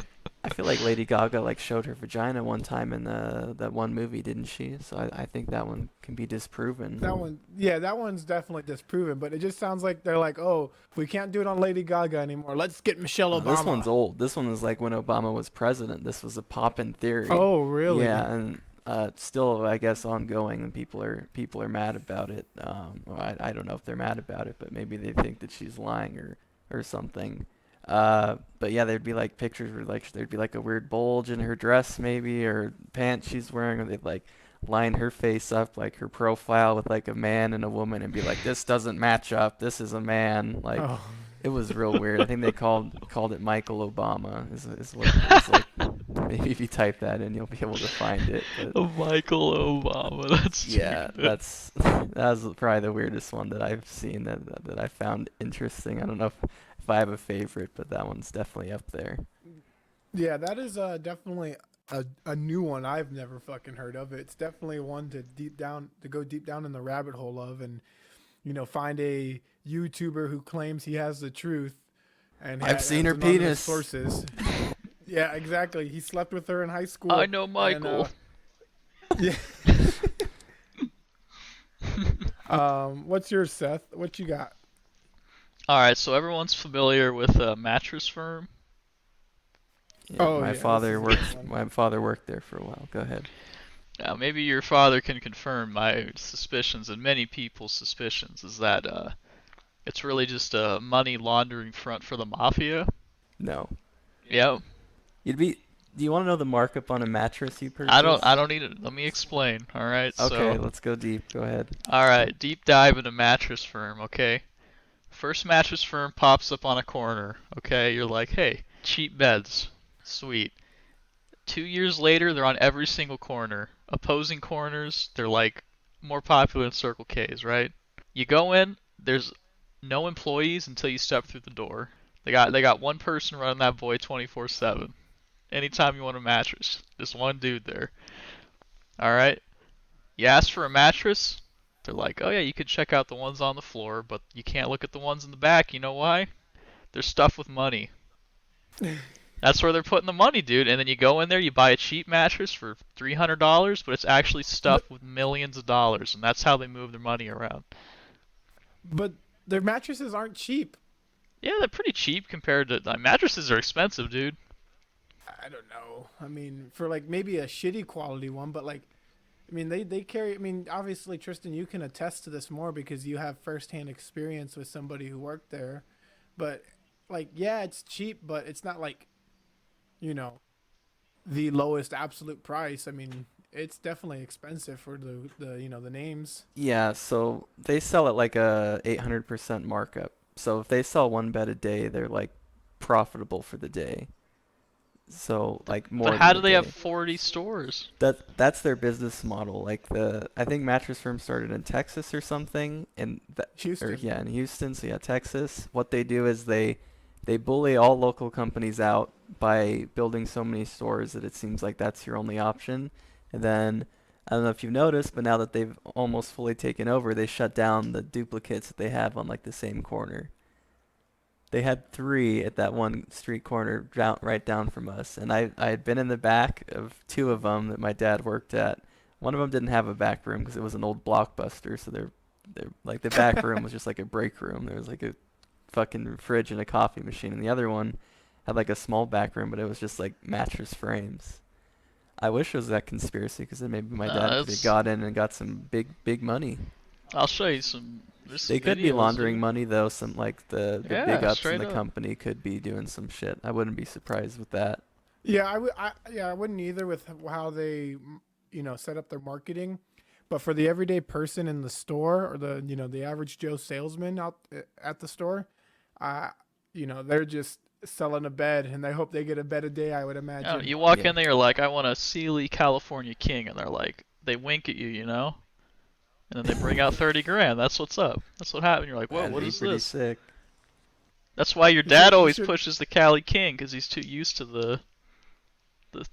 I feel like Lady Gaga like showed her vagina one time in that one movie, didn't she? So I think that one can be disproven. That one's definitely disproven. But it just sounds like they're like, oh, we can't do it on Lady Gaga anymore. Let's get Michelle Obama. This one's old. This one was like when Obama was president. This was a poppin' theory. Oh, really? Yeah, and still I guess ongoing, and people are mad about it. Well, I don't know if they're mad about it, but maybe they think that she's lying or something. But yeah, there'd be like pictures where like there'd be like a weird bulge in her dress maybe, or pants she's wearing, or they'd like line her face up, like her profile with like a man and a woman, and be like, this doesn't match up, this is a man. Like it was real weird. I think they called it Michael Obama is what it's like. Maybe if you type that in, you'll be able to find it. But Michael Obama, that's yeah, that was probably the weirdest one that I've seen that I found interesting. I don't know if I have a favorite, but that one's definitely up there. Yeah, that is definitely a new one I've never fucking heard of. It's definitely one to go deep down in the rabbit hole of, and find a YouTuber who claims he has the truth. And I've seen her penis. Sources. Yeah, exactly. He slept with her in high school. I know Michael. Yeah. What's yours, Seth? What you got? All right, so everyone's familiar with Mattress Firm. Yeah, my father worked there for a while. Go ahead. Now, maybe your father can confirm my suspicions and many people's suspicions is that it's really just a money laundering front for the mafia. No. Yep. Do you want to know the markup on a mattress you I don't. purchase? I don't need it. Let me explain. All right. Okay, So, let's go deep. Go ahead. all right. Deep dive into mattress firm. Okay. First mattress firm pops up on a corner. Okay. You're like, hey, cheap beds. Sweet. 2 years later, they're on every single corner. Opposing corners, they're like more popular than Circle K's, right? You go in, there's no employees until you step through the door. They got one person running that boy 24/7. Anytime you want a mattress, just one dude there. All right. You ask for a mattress, they're like, "Oh yeah, you could check out the ones on the floor, but you can't look at the ones in the back. You know why? They're stuffed with money. That's where they're putting the money, dude. And then you go in there, you buy a cheap mattress for $300, but it's actually But stuffed with millions of dollars, and that's how they move their money around. but their mattresses aren't cheap. Yeah, they're pretty cheap compared to mattresses are expensive, dude. I don't know. I mean, for like maybe a shitty quality one, but like, I mean, they carry. I mean, obviously, Tristan, you can attest to this more because you have firsthand experience with somebody who worked there. But like, yeah, it's cheap, but it's not like, you know, the lowest absolute price. I mean, it's definitely expensive for the names. Yeah, so they sell at like a 800% markup. So if they sell one bed a day, they're like profitable for the day. So like But more how than do a they have day. 40 stores? That's their business model. Like I think mattress firm started in Texas or something, and or Houston. yeah, in Houston. So yeah, Texas. What they do is they bully all local companies out by building so many stores that it seems like that's your only option. And then I don't know if you've noticed, but now that they've almost fully taken over, they shut down the duplicates that they have on like the same corner. They had three at that one street corner right down from us, and I had been in the back of two of them that my dad worked at. One of them didn't have a back room because it was an old Blockbuster, so they're like the back room was just like a break room. There was like a fucking fridge and a coffee machine, and the other one had like a small back room, but it was just like mattress frames. I wish it was that conspiracy because then maybe my dad could have That's. got in and got some big money. I'll show you some. There's some They could be videos, laundering dude. money though. Some like the big Yeah, ups in straight the up. company could be doing some shit. I wouldn't be surprised with that. Yeah, I would. Yeah, I wouldn't either with how they, set up their marketing. But for the everyday person in the store or the average Joe salesman out at the store, uh, they're just selling a bed and they hope they get a bed a day. I would Yeah, imagine. you walk Yeah. in there, you're like, I want a Sealy California King, and they're like, they wink at you, you know? And then they bring out 30 grand. That's what's up. That's what happened. You're like, whoa, That'd what be is pretty this? sick. That's why your You should. dad You always should. pushes the Cali King, because he's too used to the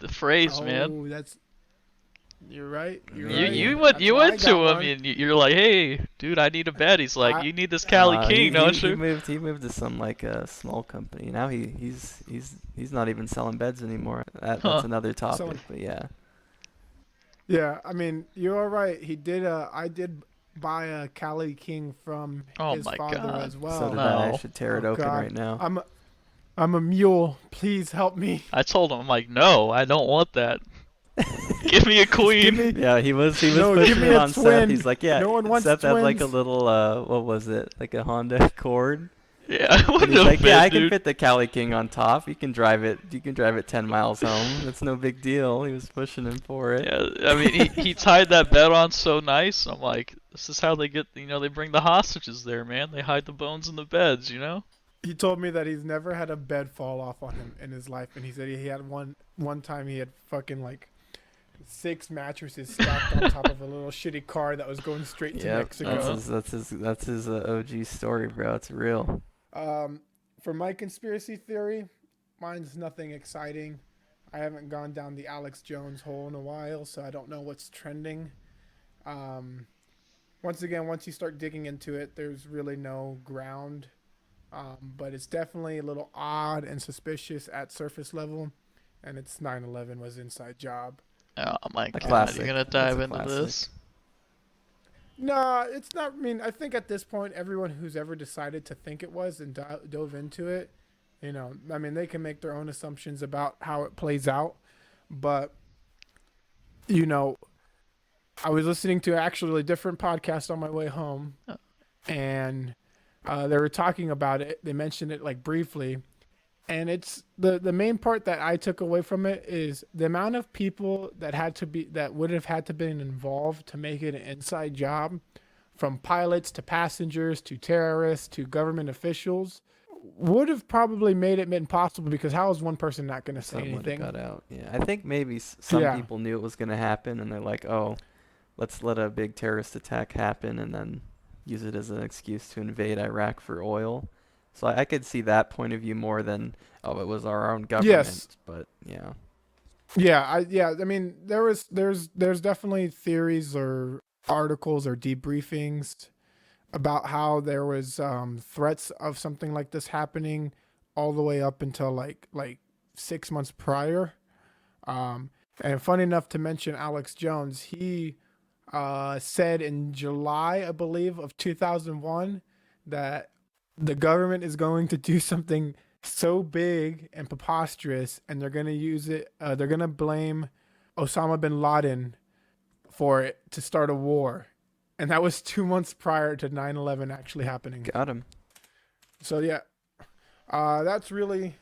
phrase, man. Oh, that's. You're right. You're You right. Maybe. you went That's you why I went got to him one. and you're like, hey, dude, I need a bed. He's like, I. you need this Cali He, King, he don't he you? moved to some like a small company. Now he's not even selling beds anymore. That's Huh. another topic, So but yeah. yeah, I mean, you're all right. He did. I did buy a Cali King from Oh his my father god. as So well. did I. I No. should tear it Oh open God, right now. I'm a mule. Please help me. I told him, I'm like, no, I don't want that. Give me a Just give queen. me. Yeah, he was No, give pushing me it a on Seth. twin. He's like, yeah, No one wants Seth had like a twins. little what was it? Like a Honda Accord. Yeah, I And wouldn't he's have like, yeah, been, I can dude. fit the Cali King on top. You can drive it. You can drive it 10 miles home. That's no big deal. He was pushing him for it. Yeah, I mean, he tied that bed on so nice. I'm like, this is how they get, they bring the hostages there, man. They hide the bones in the beds, you know? He told me that he's never had a bed fall off on him in his life, and he said he had one time he had fucking like 6 mattresses stacked on top of a little shitty car that was going straight to Yep, that's Mexico. his that's his OG story, bro. It's real. Um, for my conspiracy theory, mine's nothing exciting. I haven't gone down the Alex Jones hole in a while, so I don't know what's trending. Um, once again, once you start digging into it, there's really no ground. But it's definitely a little odd and suspicious at surface level, and it's 9/11 was inside job. Oh my A god, classic. you're gonna It's dive a into classic. this? No, it's not. I mean, I think at this point, everyone who's ever decided to think it was and dove into it, I mean, they can make their own assumptions about how it plays out. But, you know, I was listening to actually a different podcast on my way home, Oh. and they were talking about it. They mentioned it like briefly. And it's the main part that I took away from it is the amount of people that would have had to been involved to make it an inside job, from pilots to passengers to terrorists to government officials, would have probably made it impossible, because how is one person not going to say Someone anything? got out. Yeah, I think maybe some Yeah. people knew it was going to happen, and they're like, "Oh, let's let a big terrorist attack happen, and then use it as an excuse to invade Iraq for oil." So I could see that point of view more than, "Oh, it was our own Yes. government." But yeah, I mean, there's definitely theories or articles or debriefings about how there was threats of something like this happening all the way up until like 6 months prior. And funny enough to mention Alex Jones, he said in July, I believe, of 2001 that the government is going to do something so big and preposterous, and they're going to use it. They're going to blame Osama bin Laden for it to start a war. And that was 2 months prior to 9/11 actually happening. got him. So yeah, that's really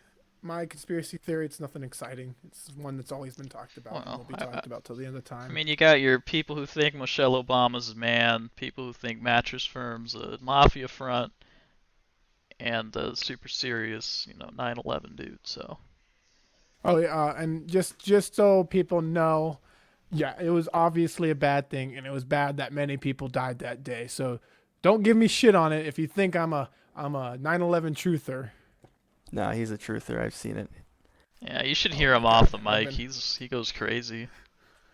my conspiracy theory. It's nothing exciting. It's one that's always been talked about and Well, will be talked about till the end of time. I mean, you got your people who think Michelle Obama's a man, people who think mattress firm's a mafia front, and the super serious, 9/11 dude. So Oh yeah, and just so people know, yeah, it was obviously a bad thing, and it was bad that many people died that day. So don't give me shit on it if you think I'm a 9/11 truther. No, he's a truther. I've seen it. yeah, you should Oh hear my him off the God, mic. He goes crazy.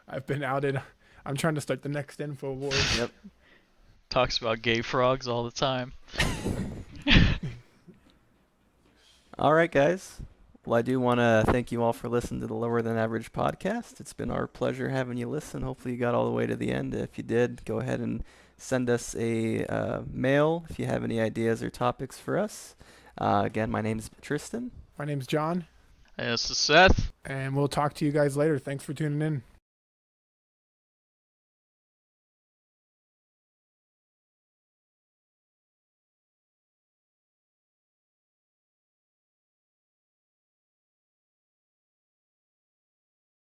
I've been outed. I'm trying to start the next info war. Yep. Talks about gay frogs all the time. All right, guys. Well, I do want to thank you all for listening to the Lower Than Average podcast. It's been our pleasure having you listen. Hopefully, you got all the way to the end. If you did, go ahead and send us a mail if you have any ideas or topics for us. Again, my name's Tristan. My name's John, And this is Seth. and we'll talk to you guys later. Thanks for tuning in.